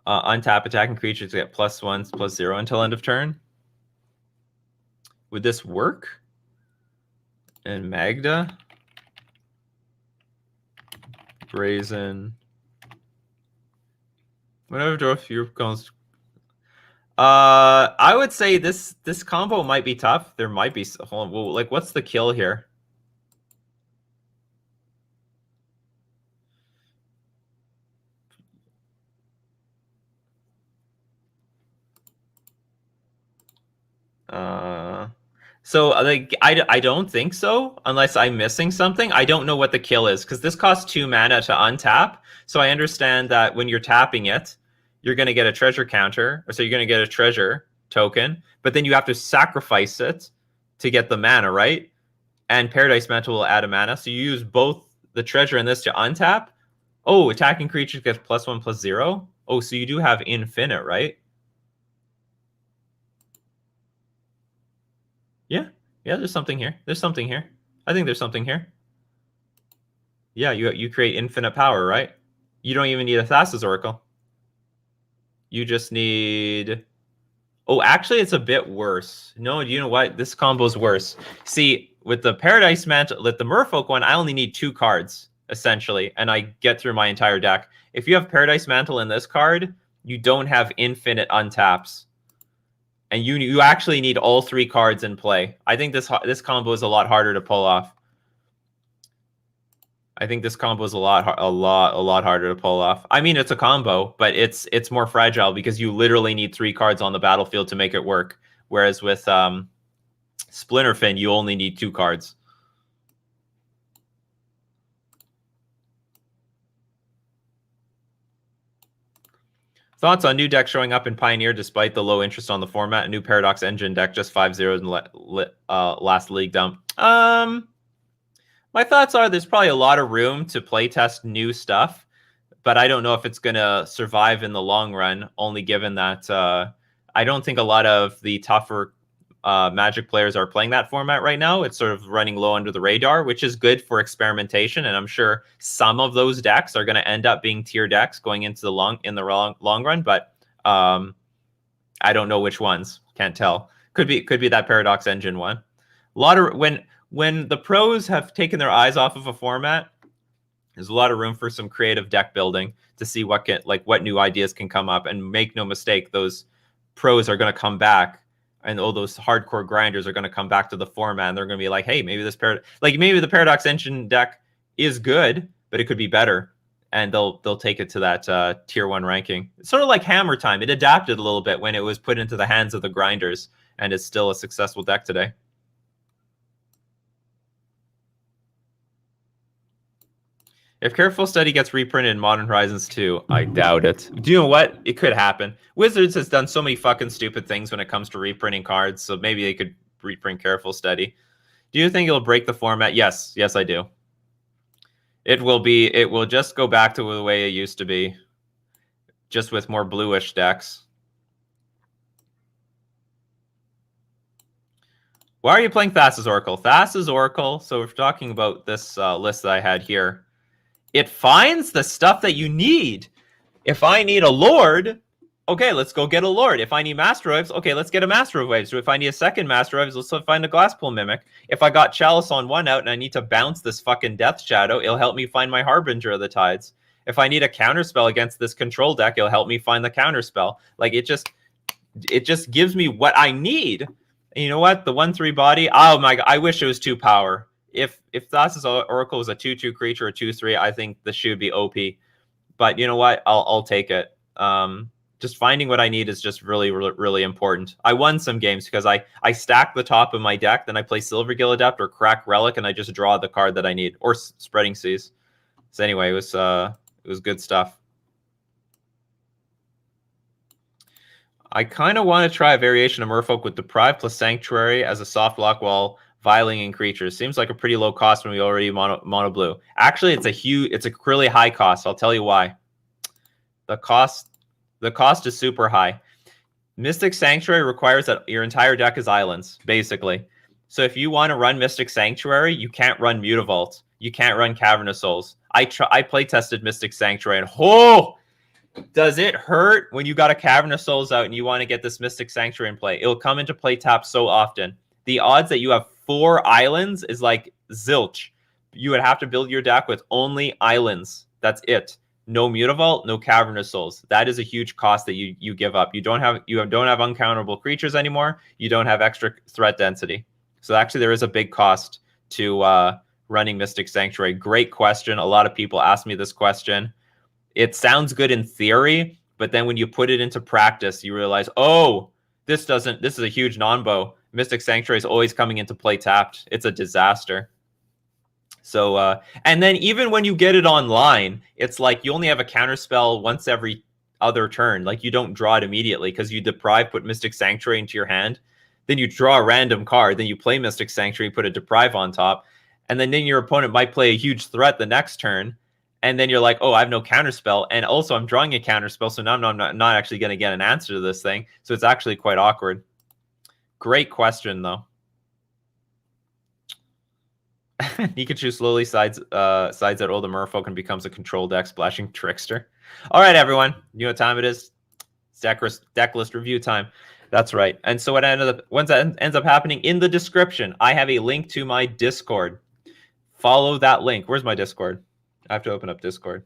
Untap attacking creatures get +1, +0 until end of turn. Would this work? And Magda? Brazen. Whatever draw few comes. I would say this combo might be tough. There might be... Hold on, well, like, what's the kill here? So like I don't think so unless I'm missing something. I don't know what the kill is because this costs 2 mana to untap. So I understand that when you're tapping it, you're going to get a treasure counter, or so you're going to get a treasure token, but then you have to sacrifice it to get the mana, right? And Paradise Mantle will add a mana, so you use both the treasure and this to untap. Oh, attacking creatures gets +1, +0. Oh, so you do have infinite, right? Yeah, there's something here. There's something here. I think there's something here. Yeah, you create infinite power, right? You don't even need a Thassa's Oracle. You just need... Oh, actually, it's a bit worse. No, you know what? This combo's worse. See, with the Paradise Mantle, with the Merfolk one, I only need 2 cards, essentially, and I get through my entire deck. If you have Paradise Mantle in this card, you don't have infinite untaps. And you actually need all 3 cards in play. I think this combo is a lot harder to pull off. I think this combo is a lot harder to pull off. I mean, it's a combo, but it's more fragile because you literally need 3 cards on the battlefield to make it work. Whereas with Splinterfin, you only need 2 cards. Thoughts on new deck showing up in Pioneer despite the low interest on the format? A new Paradox Engine deck, just 5-0 in last league dump. My thoughts are there's probably a lot of room to playtest new stuff, but I don't know if it's going to survive in the long run, only given that I don't think a lot of the tougher Magic players are playing that format right now. It's sort of running low under the radar, which is good for experimentation, and I'm sure some of those decks are going to end up being tier decks going into the long run, but I don't know which ones. Can't tell. Could be that Paradox Engine one. A lot of when the pros have taken their eyes off of a format, there's a lot of room for some creative deck building to see what new ideas can come up. And make no mistake, those pros are going to come back, and all those hardcore grinders are going to come back to the format, and they're going to be like, hey, maybe maybe the Paradox Engine deck is good, but it could be better. And they'll take it to that tier 1 ranking. It's sort of like Hammer Time. It adapted a little bit when it was put into the hands of the grinders, and it's still a successful deck today. If Careful Study gets reprinted in Modern Horizons 2, I doubt it. Do you know what? It could happen. Wizards has done so many fucking stupid things when it comes to reprinting cards, so maybe they could reprint Careful Study. Do you think it'll break the format? Yes. Yes, I do. It will just go back to the way it used to be, just with more bluish decks. Why are you playing Thassa's Oracle? Thassa's Oracle, so we're talking about this list that I had here. It finds the stuff that you need. If I need a Lord, okay, let's go get a Lord. If I need Master Waves, okay, let's get a Master of Waves. So if I need a second Master Waves, let's find a Glasspool Mimic. If I got Chalice on 1 out and I need to bounce this fucking Death Shadow, it'll help me find my Harbinger of the Tides. If I need a counterspell against this control deck, it'll help me find the counterspell. Like, it just gives me what I need. And you know what? The 1/3 body, oh my god, I wish it was 2 power. If Thassa's Oracle was a 2/2 creature or 2/3, I think this should be OP. But you know what? I'll take it. Just finding what I need is just really, really, really important. I won some games because I stack the top of my deck, then I play Silvergill Adept or Crack Relic, and I just draw the card that I need, or Spreading Seas. So anyway, it was good stuff. I kind of want to try a variation of Merfolk with Deprive plus Sanctuary as a soft lock while violating creatures. Seems like a pretty low cost when we already mono blue. Actually, it's a really high cost. I'll tell you why. The cost is super high. Mystic Sanctuary requires that your entire deck is islands, basically. So if you want to run Mystic Sanctuary, you can't run Mutavault. You can't run Cavern of Souls. I play tested Mystic Sanctuary, and does it hurt when you got a Cavern of Souls out and you want to get this Mystic Sanctuary in play? It'll come into play tap so often. The odds that you have 4 islands is like zilch. You would have to build your deck with only islands. That's it. No Mutavault, no Cavern of Souls. That is a huge cost that you give up. You don't have uncountable creatures anymore. You don't have extra threat density. So actually, there is a big cost to running Mystic Sanctuary. Great question. A lot of people ask me this question. It sounds good in theory, but then when you put it into practice, you realize, oh, this is a huge non-bow. Mystic Sanctuary is always coming into play tapped. It's a disaster. So, and then even when you get it online, it's like you only have a counterspell once every other turn. Like, you don't draw it immediately because you deprive, put Mystic Sanctuary into your hand. Then you draw a random card. Then you play Mystic Sanctuary, put a deprive on top. And then your opponent might play a huge threat the next turn. And then you're like, oh, I have no counterspell. And also I'm drawing a counterspell. So now I'm not actually going to get an answer to this thing. So it's actually quite awkward. Great question, though. Nikachu slowly sides out all the merfolk and becomes a control deck splashing trickster. All right, everyone. You know what time it is? It's Decklist review time. That's right. And so what once that ends up happening, in the description, I have a link to my Discord. Follow that link. Where's my Discord? I have to open up Discord.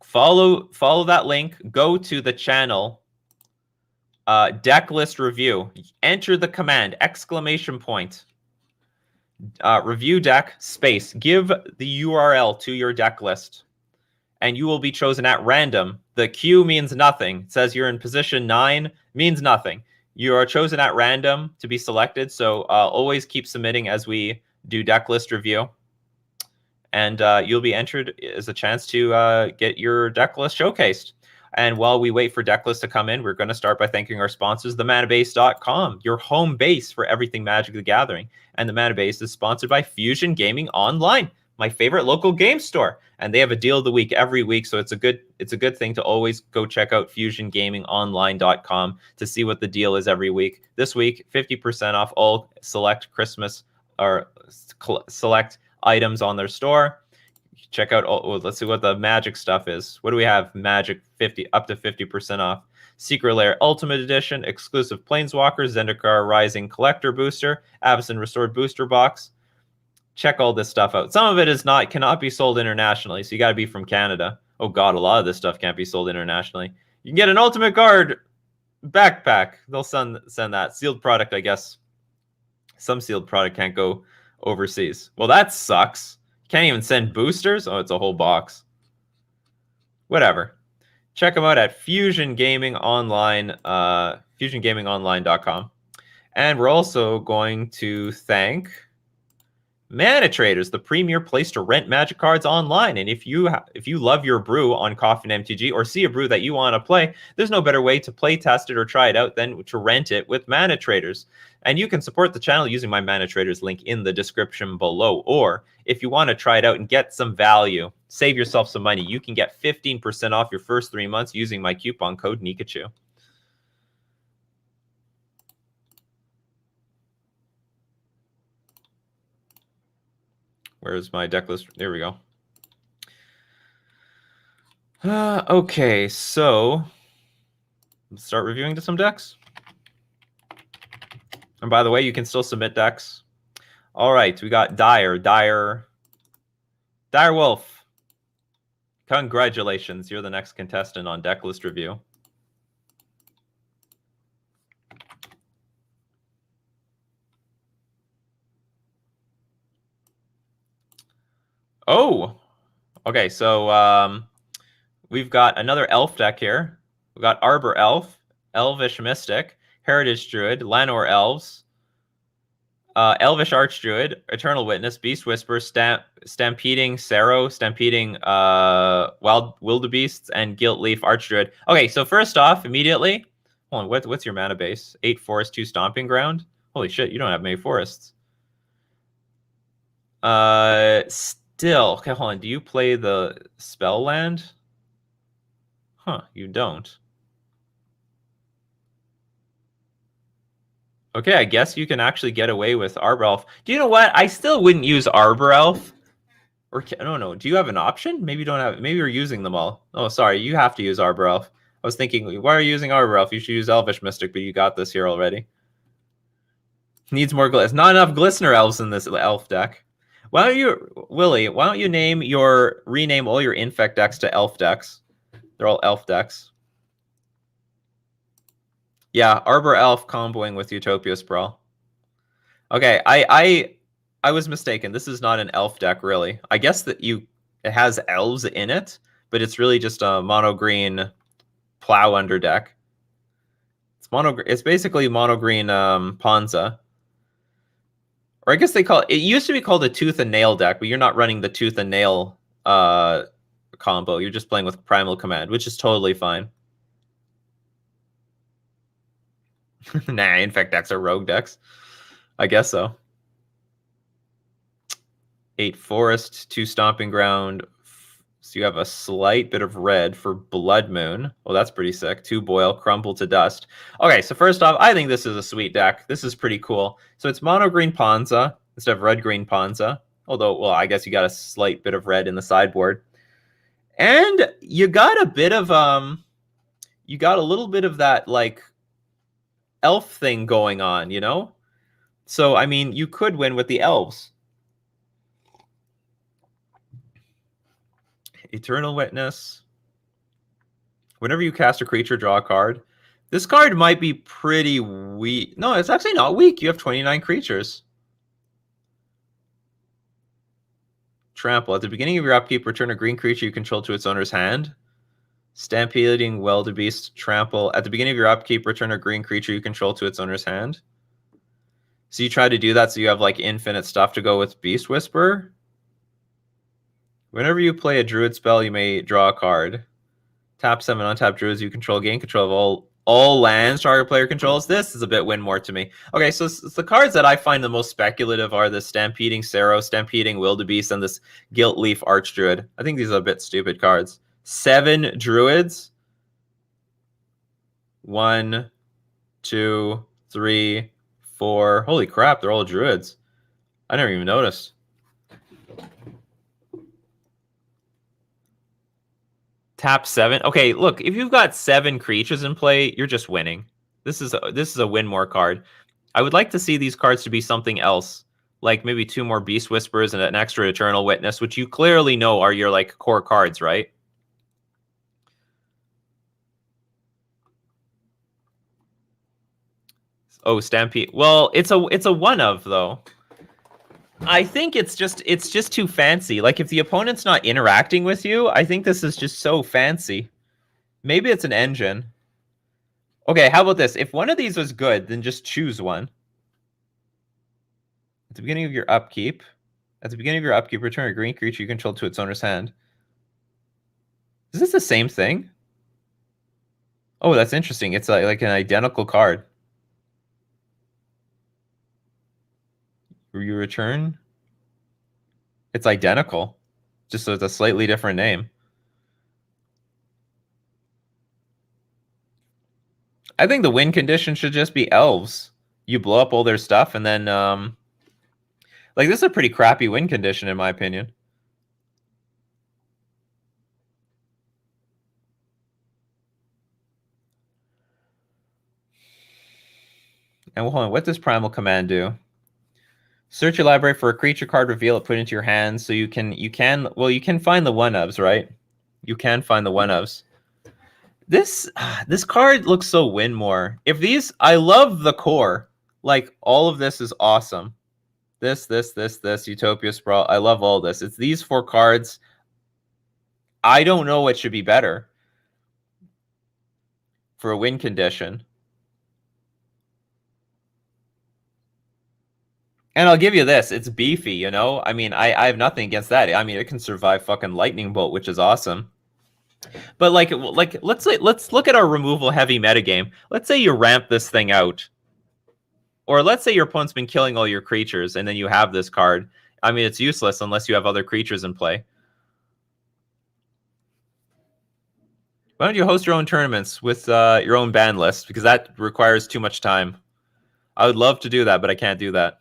Follow that link. Go to the channel. Decklist review. Enter the command !! Review deck space. Give the URL to your deck list, and you will be chosen at random. The Q means nothing. It says you're in position 9, means nothing. You are chosen at random to be selected, so always keep submitting as we do deck list review. And you'll be entered as a chance to get your deck list showcased. And while we wait for Decklist to come in, we're going to start by thanking our sponsors, themanabase.com, your home base for everything Magic the Gathering. And the Manabase is sponsored by Fusion Gaming Online, my favorite local game store. And they have a deal of the week every week, so it's a good thing to always go check out fusiongamingonline.com to see what the deal is every week. This week, 50% off all select Christmas or select items on their store. Check out let's see what the Magic stuff is. What do we have? Magic 50 up to 50% off. Secret Lair Ultimate Edition, exclusive Planeswalker, Zendikar Rising Collector Booster, Avacyn Restored Booster Box. Check all this stuff out. Some of it cannot be sold internationally, so you got to be from Canada. Oh god, a lot of this stuff can't be sold internationally. You can get an Ultimate Guard backpack. They'll send that. Sealed product, I guess. Some sealed product can't go overseas. Well, that sucks. Can't even send boosters? Oh, it's a whole box. Whatever. Check them out at Fusion Gaming Online, fusiongamingonline.com. And we're also going to thank Mana Traders, the premier place to rent Magic cards online. And if you love your brew on Coffee and MTG or see a brew that you want to play, there's no better way to play test it or try it out than to rent it with Mana Traders. And you can support the channel using my Mana Traders link in the description below. Or if you want to try it out and get some value, save yourself some money, you can get 15% off your first 3 months using my coupon code Nikachu. Where's my deck list? There we go. Okay, so let's start reviewing to some decks. And by the way, you can still submit decks. All right, we got Dire Wolf. Congratulations, you're the next contestant on deck list review. Oh, okay. So we've got another elf deck here. We've got Arbor Elf, Elvish Mystic, Heritage Druid, Lanor Elves, Elvish Archdruid, Eternal Witness, Beast Whisperer, Stampeding Sero, Stampeding Wild Wildebeests, and Gilt Leaf Archdruid. Okay, so first off, immediately, hold on, what's your mana base? 8 Forest, 2 Stomping Ground? Holy shit, you don't have many forests. Still, okay, hold on. Do you play the spell land? Huh, you don't. Okay, I guess you can actually get away with Arbor Elf. Do you know what? I still wouldn't use Arbor Elf. Or I don't know. Do you have an option? Maybe you don't have. Maybe you're using them all. Oh, sorry. You have to use Arbor Elf. I was thinking, why are you using Arbor Elf? You should use Elvish Mystic, but you got this here already. Needs more gliss. Not enough Glistener Elves in this elf deck. Why don't you, Willie? Why don't you rename all your Infect decks to Elf decks? They're all Elf decks. Yeah, Arbor Elf comboing with Utopia Sprawl. Okay, I was mistaken. This is not an elf deck, really. I guess that it has elves in it, but it's really just a mono green plow under deck. It's basically mono green Ponza. Or I guess it used to be called a Tooth and Nail deck, but you're not running the Tooth and Nail combo. You're just playing with Primal Command, which is totally fine. Nah, Infect decks are rogue decks. I guess so. 8 Forest, 2 Stomping Ground. So you have a slight bit of red for Blood Moon. Well, that's pretty sick. 2 Boil, Crumble to Dust. Okay, so first off, I think this is a sweet deck. This is pretty cool. So it's mono green Ponza instead of red green Ponza. Although, well, I guess you got a slight bit of red in the sideboard. And you got a bit of you got a little bit of that like elf thing going on, you know? So I mean, you could win with the elves. Eternal Witness. Whenever you cast a creature, draw a card. This card might be pretty weak. No, it's actually not weak. You have 29 creatures. Trample. At the beginning of your upkeep, return a green creature you control to its owner's hand. Stampeding Wildebeest. Trample. At the beginning of your upkeep, return a green creature you control to its owner's hand. So you try to do that so you have like infinite stuff to go with Beast Whisperer. Whenever you play a druid spell, you may draw a card. Tap 7 untap druids you control, gain control of all lands target player controls. This is a bit win more to me. Okay, so the cards that I find the most speculative are the Stampeding Sero, Stampeding Wildebeest, and this Gilt-Leaf Archdruid. I think these are a bit stupid cards. 7 druids. 1, 2, 3, 4. Holy crap, they're all druids. I never even noticed. Tap 7. Okay, look, if you've got 7 creatures in play, you're just winning. This is a win more card. I would like to see these cards to be something else, like maybe 2 more Beast Whisperers and an extra Eternal Witness, which you clearly know are your like core cards, right? Oh, Stampede. Well, it's a one of though. I think it's just too fancy. Like if the opponent's not interacting with you, I think this is just so fancy. Maybe it's an engine. Okay, how about this? If one of these was good, then just choose one. At the beginning of your upkeep, return a green creature you control to its owner's hand. Is this the same thing? Oh, that's interesting. It's like an identical card. You return. It's identical, just so it's a slightly different name. I think the win condition should just be elves. You blow up all their stuff, and then like this is a pretty crappy win condition in my opinion. And hold on, what does Primal Command do? Search your library for a creature card, reveal it, put it into your hands. So you can find the one-ofs, right? You can find the one-ofs. This card looks so win more. If these, I love the core. Like all of this is awesome. This, Utopia Sprawl. I love all this. It's these 4 cards. I don't know what should be better for a win condition. And I'll give you this, it's beefy, you know? I mean, I have nothing against that. I mean, it can survive fucking Lightning Bolt, which is awesome. But like let's look at our removal heavy metagame. Let's say you ramp this thing out. Or let's say your opponent's been killing all your creatures and then you have this card. I mean, it's useless unless you have other creatures in play. Why don't you host your own tournaments with your own ban list? Because that requires too much time. I would love to do that, but I can't do that.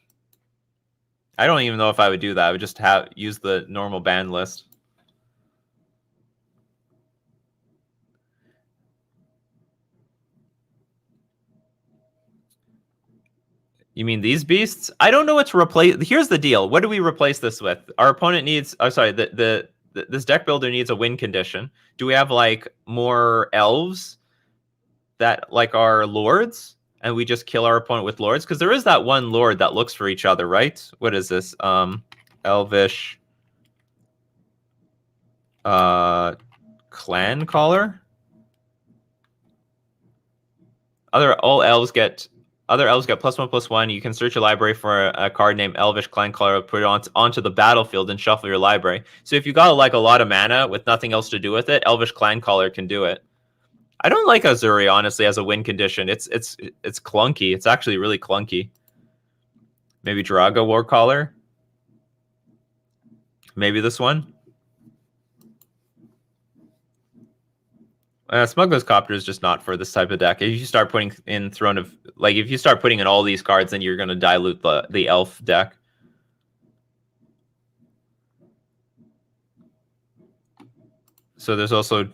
I don't even know if I would do that. I would just use the normal ban list. You mean these beasts? I don't know what to replace. Here's the deal. What do we replace this with? Our opponent needs. Oh, sorry. This deck builder needs a win condition. Do we have like more elves that like are lords, and we just kill our opponent with lords? Because there is that one lord that looks for each other, right? What is this? Elvish. Clan caller. Other elves get +1/+1. You can search your library for a card named Elvish Clan Caller, put it onto the battlefield, and shuffle your library. So if you got like a lot of mana with nothing else to do with it, Elvish Clan Caller can do it. I don't like Azuri honestly as a win condition. It's clunky. It's actually really clunky. Maybe Draga War Caller. Maybe this one. Smuggler's Copter is just not for this type of deck. If you start putting in if you start putting in all these cards, then you're going to dilute the elf deck. So there's also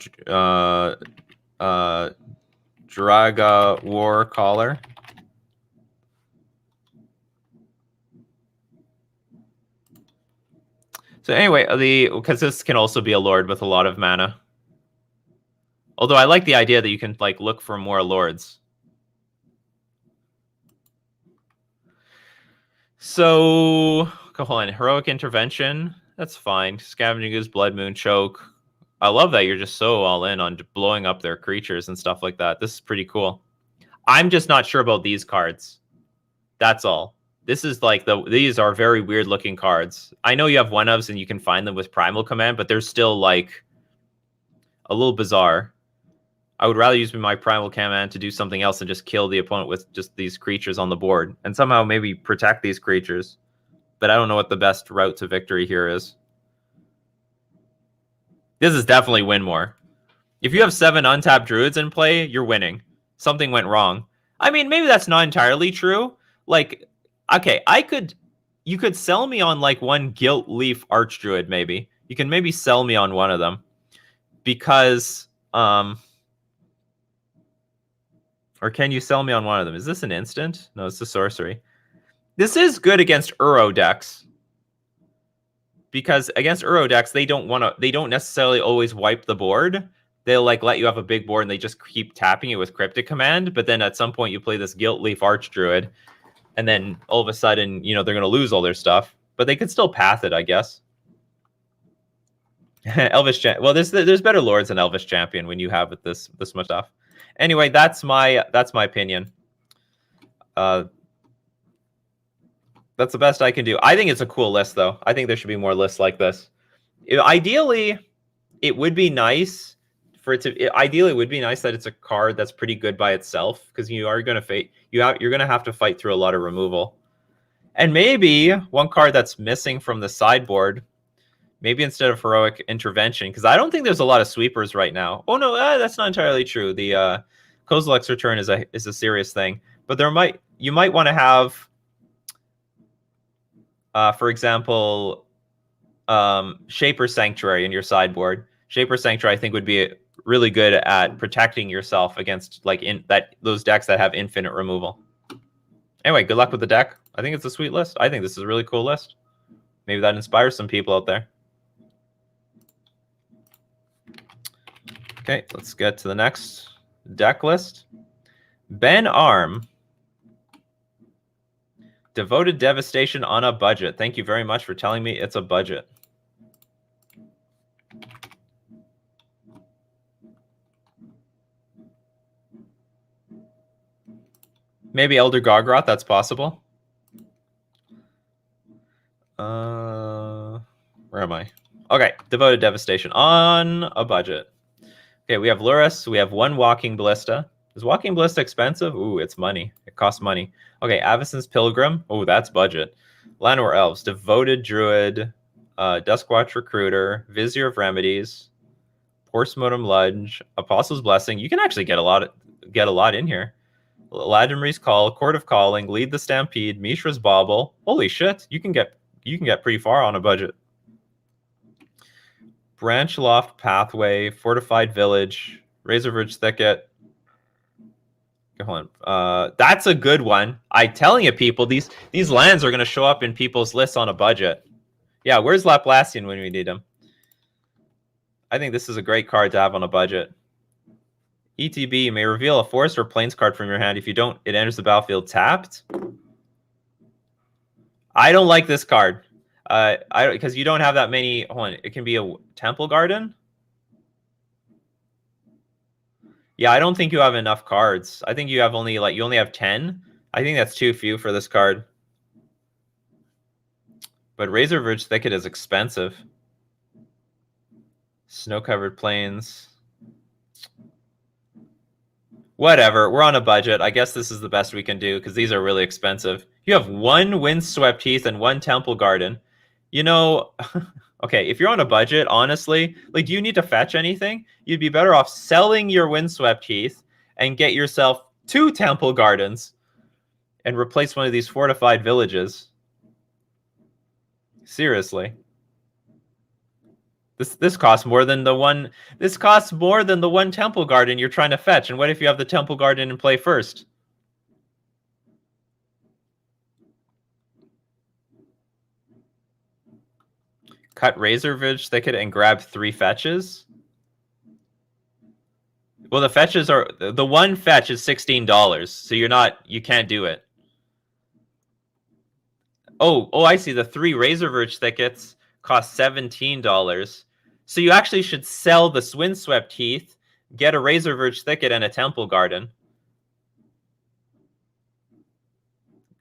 Draga War Caller. So anyway, because this can also be a lord with a lot of mana. Although I like the idea that you can like look for more lords. So hold on, Heroic Intervention. That's fine. Scavenging Ooze, Blood Moon, Choke. I love that you're just so all in on blowing up their creatures and stuff like that. This is pretty cool. I'm just not sure about these cards. That's all. This is like these are very weird looking cards. I know you have one-ofs and you can find them with Primal Command, but they're still like a little bizarre. I would rather use my Primal Command to do something else and just kill the opponent with just these creatures on the board and somehow maybe protect these creatures. But I don't know what the best route to victory here is. This is definitely win more. If you have 7 untapped druids in play, you're winning. Something went wrong. I mean, maybe that's not entirely true. Like, okay, you could sell me on like one Gilt Leaf Archdruid, maybe. You can maybe sell me on one of them. Because, or can you sell me on one of them? Is this an instant? No, it's a sorcery. This is good against Uro decks. Because against Uro decks, they don't necessarily always wipe the board. They'll like let you have a big board and they just keep tapping it with Cryptic Command. But then at some point you play this Gilt Leaf Archdruid, and then all of a sudden, you know, they're going to lose all their stuff. But they could still path it, I guess. Elvish Champion. Well, there's better lords than Elvish Champion when you have this much stuff. Anyway, that's my opinion. That's the best I can do. I think it's a cool list, though. I think there should be more lists like this. Ideally, it would be nice for it to. Ideally, it would be nice that it's a card that's pretty good by itself, because you are going to you're going to have to fight through a lot of removal. And maybe one card that's missing from the sideboard, maybe instead of Heroic Intervention, because I don't think there's a lot of sweepers right now. Oh no, that's not entirely true. The Kozilek's Return is a serious thing, but you might want to have. For example, Shaper Sanctuary in your sideboard. Shaper Sanctuary, I think, would be really good at protecting yourself against like those decks that have infinite removal. Anyway, good luck with the deck. I think it's a sweet list. I think this is a really cool list. Maybe that inspires some people out there. Okay, let's get to the next deck list. Ben Arm. Devoted Devastation on a budget. Thank you very much for telling me it's a budget. Maybe Elder Gargroth, that's possible. Where am I? Okay, Devoted Devastation on a budget. Okay, we have Lurrus. We have one Walking Ballista. Is Walking Ballista expensive? Ooh, it's money. It costs money. Okay, Avacyn's Pilgrim. Oh, that's budget. Llanowar Elves. Devoted Druid. Duskwatch Recruiter. Vizier of Remedies. Portsmoutham Lunge. Apostle's Blessing. You can actually get a lot in here. Ladimri's Call. Court of Calling. Lead the Stampede. Mishra's Bauble. Holy shit! You can get pretty far on a budget. Branch Loft Pathway. Fortified Village. Razorverge Thicket. Hold on. That's a good one. I'm telling you, people, these lands are going to show up in people's lists on a budget. Yeah, where's Laplacian when we need him? I think this is a great card to have on a budget. ETB, you may reveal a forest or plains card from your hand. If you don't, it enters the battlefield tapped. I don't like this card. Because you don't have that many. Hold on, it can be a Temple Garden. Yeah, I don't think you have enough cards. I think you have only you only have 10. I think that's too few for this card. But Razorverge Thicket is expensive. Snow-covered plains. Whatever, we're on a budget. I guess this is the best we can do because these are really expensive. You have one Windswept Heath and one Temple Garden. You know, okay, if you're on a budget, honestly, like, do you need to fetch anything? You'd be better off selling your Windswept Heath and get yourself 2 Temple Gardens and replace one of these fortified villages. Seriously. This costs more than the one. This costs more than the one Temple Garden you're trying to fetch. And what if you have the Temple Garden in play first? Cut Razorvidge Thicket and grab 3 fetches. Well, the fetches are the one fetch is $16, so you can't do it. Oh, I see. The 3 Razorvidge Thickets cost $17. So you actually should sell the Windswept Heath, get a Razorvidge Thicket and a Temple Garden.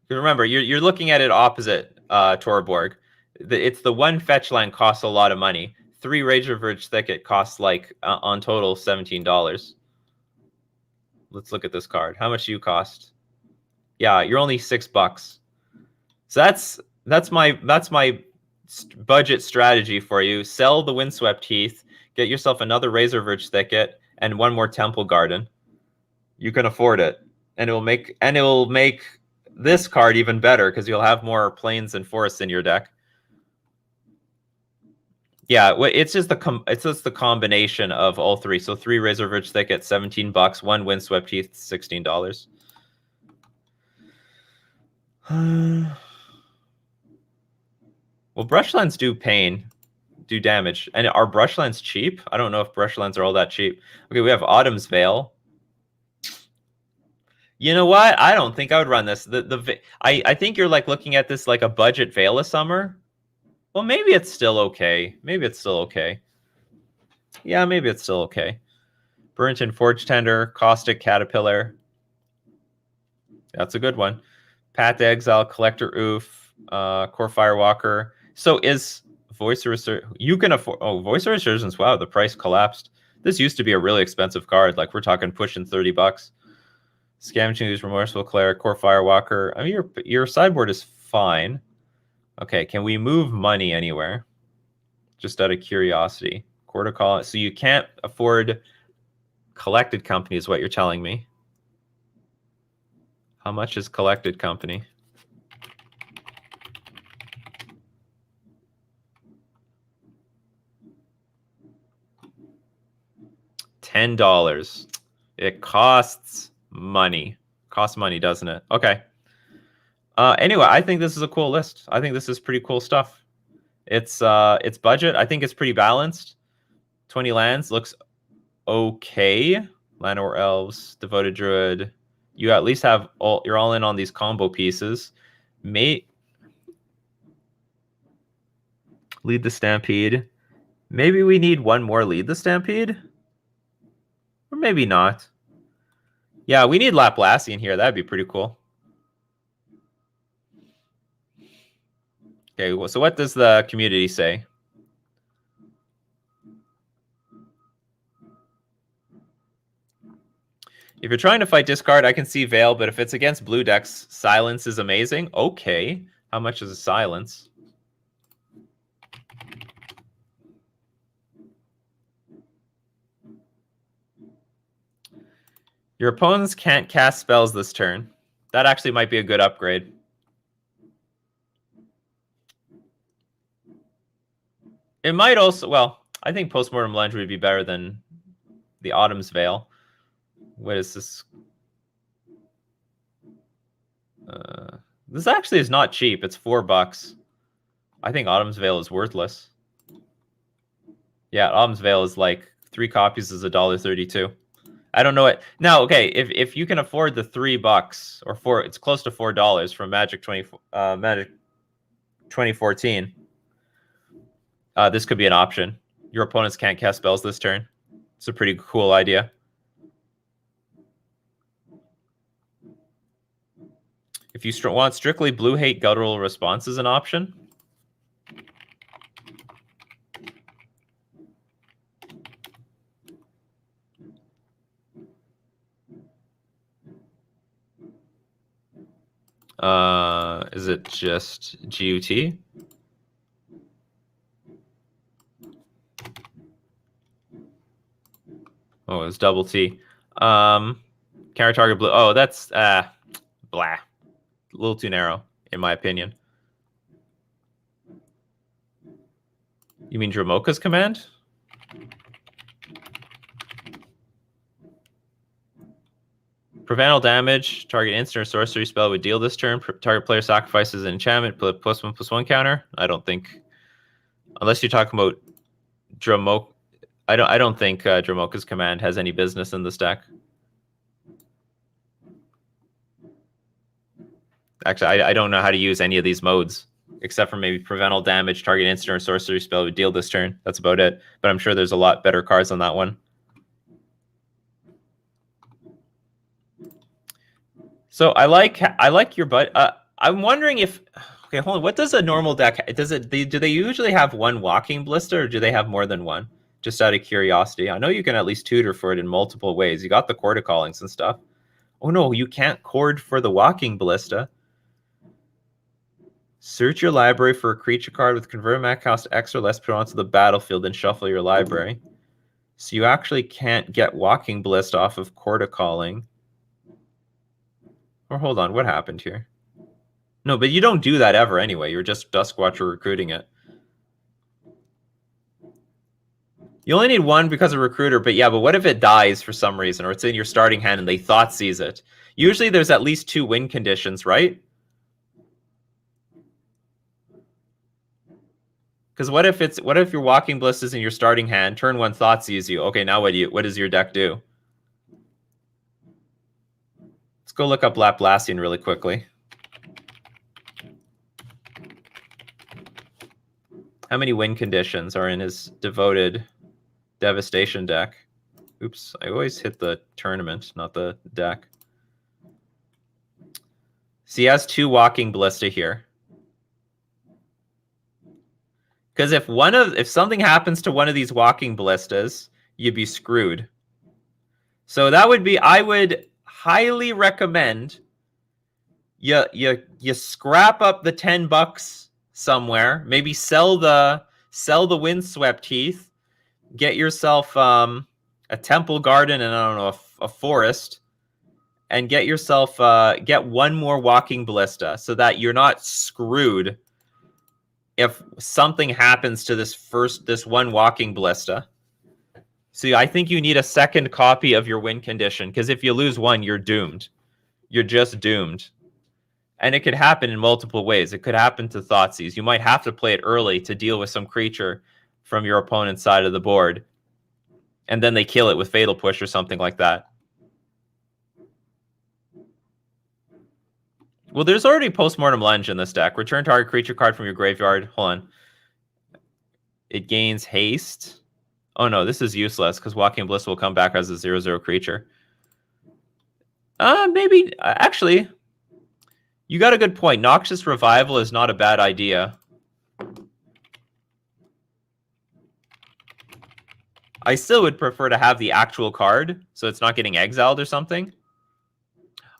Remember, you're looking at it opposite Torborg. It's the one fetch land costs a lot of money. 3 Razorvidge Thicket costs like on total $17. Let's look at this card. How much do you cost? Yeah, you're only $6. So that's my budget strategy for you. Sell the Windswept Heath, get yourself another Razorvidge Thicket and 1 more Temple Garden. You can afford it, and it will make this card even better because you'll have more plains and forests in your deck. Yeah, it's just the combination of all 3. So 3 Razorvidge Thicket, $17. 1 Windswept Heath, $16. Well, brushlands do damage. And are brushlands cheap? I don't know if brushlands are all that cheap. Okay, we have Autumn's Veil. You know what? I don't think I would run this. I think you're like looking at this like a budget Veil of Summer. Well, maybe it's still okay. Maybe it's still okay. Yeah, maybe it's still okay. Burrington Forge Tender, Caustic Caterpillar. That's a good one. Path to Exile, Collector Oof, Core Firewalker. So is Voice of Resurgence... You can afford... Oh, Voice of Resurgence, wow, the price collapsed. This used to be a really expensive card. Like, we're talking pushing $30. Scavenging Ooze, Remorseful Cleric, Core Firewalker. I mean, your sideboard is fine. Okay, can we move money anywhere? Just out of curiosity. Quarter call. So you can't afford Collected Company is what you're telling me. How much is Collected Company? $10. It costs money. Costs money, doesn't it? Okay. Anyway, I think this is a cool list. I think this is pretty cool stuff. It's budget. I think it's pretty balanced. 20 lands looks okay. Llanowar Elves, Devoted Druid. You at least have you're all in on these combo pieces. Lead the Stampede. Maybe we need one more Lead the Stampede? Or maybe not. Yeah, we need Laplacian here. That'd be pretty cool. Okay, well, so what does the community say? If you're trying to fight discard, I can see Veil, but if it's against blue decks, Silence is amazing. Okay, how much is a Silence? Your opponents can't cast spells this turn. That actually might be a good upgrade. It might also, well, I think Postmortem Lunge would be better than the Autumn's Veil. What is this? This actually is not cheap. It's $4. I think Autumn's Veil is worthless. Yeah, Autumn's Veil is like 3 copies is $1.32. I don't know it. Now, okay, if you can afford the $3 or 4, it's close to $4 from Magic 2014. This could be an option. Your opponents can't cast spells this turn. It's a pretty cool idea. If you want strictly blue hate, Guttural Response is an option. Is it just GUT? Oh, it's double T. Counter target blue. Oh, that's blah. A little too narrow, in my opinion. You mean Dramoka's command? Prevent all damage. Target instant or sorcery spell would deal this turn. Target player sacrifices an enchantment. Put +1/+1 counter. I don't think, unless you're talking about Dramoka. I don't think Dramoka's command has any business in this deck. Actually, I don't know how to use any of these modes, except for maybe prevent all damage, target instant or sorcery spell would deal this turn. That's about it. But I'm sure there's a lot better cards on that one. So I like your I'm wondering if, okay, hold on. What does a normal deck, do they usually have one walking ballista, or do they have more than one? Just out of curiosity. I know you can at least tutor for it in multiple ways. You got the Chord of Callings and stuff. Oh no, you can't chord for the walking ballista. Search your library for a creature card with convert mana cost X or less, put it onto the battlefield, and shuffle your library. So you actually can't get walking ballista off of Chord of Calling. Or hold on, what happened here? No, but you don't do that ever anyway. You're just Duskwatcher recruiting it. You only need one because of Recruiter, but yeah, but what if it dies for some reason, or it's in your starting hand and they Thoughtseize it? Usually there's at least 2 win conditions, right? Because what if your Walking Bliss is in your starting hand, turn 1 Thoughtseize you? Okay, now what does your deck do? Let's go look up Laplacian really quickly. How many win conditions are in his Devoted Devastation deck? Oops, I always hit the tournament, not the deck. So he has 2 Walking Ballista here. Because if something happens to one of these Walking Ballistas, you'd be screwed. So that would be, I would highly recommend you scrap up the $10 somewhere, maybe sell the Windswept Heath, get yourself a Temple Garden and I don't know, a forest, and get yourself get 1 more Walking Ballista so that you're not screwed if something happens to this one Walking Ballista. See, I think you need a second copy of your win condition, because if you lose one, you're doomed. You're just doomed. And it could happen in multiple ways. It could happen to Thoughtseize. You might have to play it early to deal with some creature from your opponent's side of the board. And then they kill it with Fatal Push or something like that. Well, there's already Postmortem Lunge in this deck. Return target creature card from your graveyard. Hold on. It gains haste. Oh no, this is useless because Walking Bliss will come back as a 0/0 creature. Maybe, actually, you got a good point. Noxious Revival is not a bad idea. I still would prefer to have the actual card, so it's not getting exiled or something.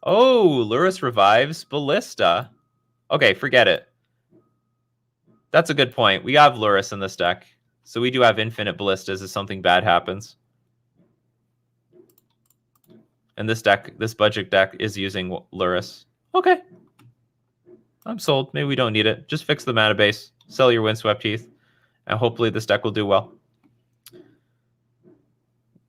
Oh, Lurrus revives Ballista. Okay, forget it. That's a good point. We have Lurrus in this deck, so we do have infinite Ballistas if something bad happens. And this budget deck is using Lurrus. Okay. I'm sold. Maybe we don't need it. Just fix the mana base, sell your Windswept Heath, and hopefully this deck will do well.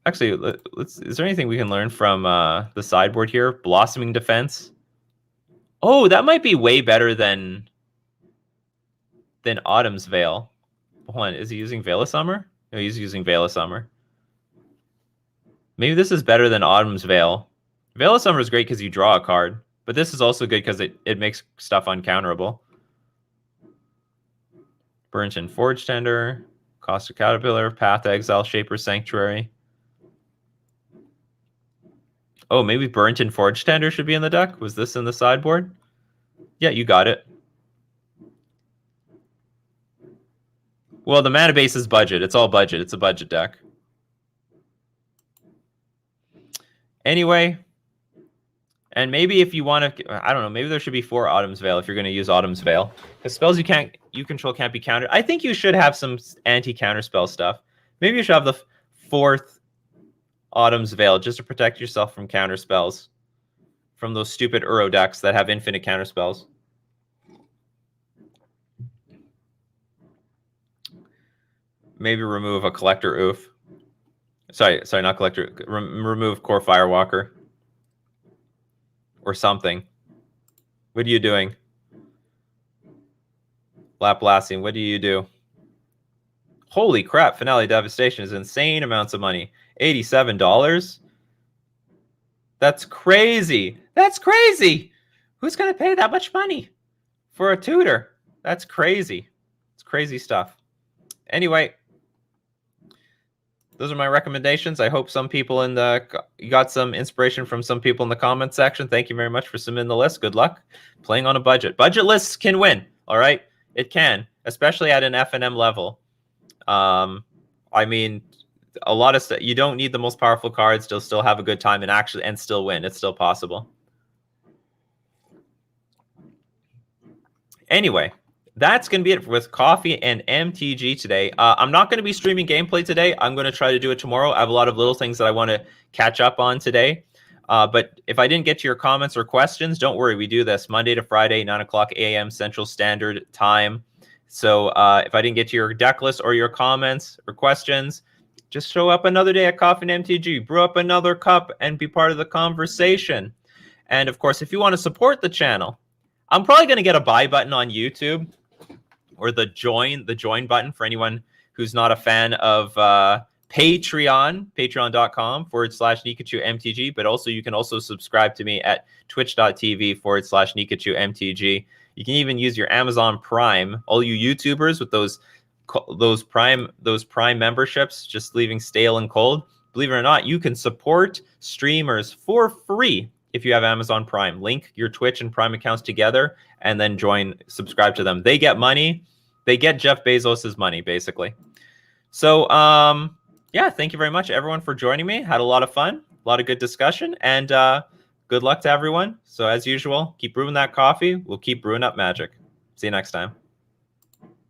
Actually, is there anything we can learn from the sideboard here? Blossoming Defense. Oh, that might be way better than Autumn's Veil. Hold on, is he using Veil of Summer? No, he's using Veil of Summer. Maybe this is better than Autumn's Veil. Veil of Summer is great because you draw a card, but this is also good because it makes stuff uncounterable. Burnt-in Forge Tender, Caustic Caterpillar, Path Exile, Shaper's Sanctuary. Oh, maybe Burnt-in Forge Tender should be in the deck? Was this in the sideboard? Yeah, you got it. Well, the mana base is budget. It's all budget. It's a budget deck. Anyway, and maybe if you want to, I don't know, maybe there should be 4 Autumn's Veil if you're going to use Autumn's Veil. Because spells you control can't be countered. I think you should have some anti-counter spell stuff. Maybe you should have the 4th Autumn's Veil just to protect yourself from counter spells. From those stupid Uro decks that have infinite counter spells. maybe remove a collector oof. Sorry, not collector. Remove core firewalker or something. What are you doing? Laplacian, what do you do? Holy crap, Finale Devastation is insane amounts of money. $87? That's crazy. That's crazy. Who's going to pay that much money for a tutor? That's crazy. It's crazy stuff. Anyway, those are my recommendations. I hope some people you got some inspiration from some people in the comment section. Thank you very much for submitting the list. Good luck playing on a budget. Budget lists can win. All right, it can, especially at an FNM level. I mean, a lot of stuff. You don't need the most powerful cards to still have a good time and still win. It's still possible. Anyway, that's going to be it with Coffee and MTG today. I'm not going to be streaming gameplay today. I'm going to try to do it tomorrow. I have a lot of little things that I want to catch up on today. But if I didn't get to your comments or questions, don't worry. We do this Monday to Friday, 9 o'clock a.m. Central Standard Time. So if I didn't get to your deck list or your comments or questions, just show up another day at Coffee and MTG, brew up another cup, and be part of the conversation. And of course, if you want to support the channel, I'm probably going to get a buy button on YouTube, or the join button for anyone who's not a fan of Patreon, patreon.com/NikachuMTG. But also, you can also subscribe to me at twitch.tv/NikachuMTG. You can even use your Amazon Prime. All you YouTubers with those Prime memberships, just leaving stale and cold. Believe it or not, you can support streamers for free if you have Amazon Prime. Link your Twitch and Prime accounts together, and then subscribe to them. They get money. They get Jeff Bezos's money, basically. So, yeah, thank you very much, everyone, for joining me. Had a lot of fun, a lot of good discussion, and good luck to everyone. So, as usual, keep brewing that coffee. We'll keep brewing up magic. See you next time.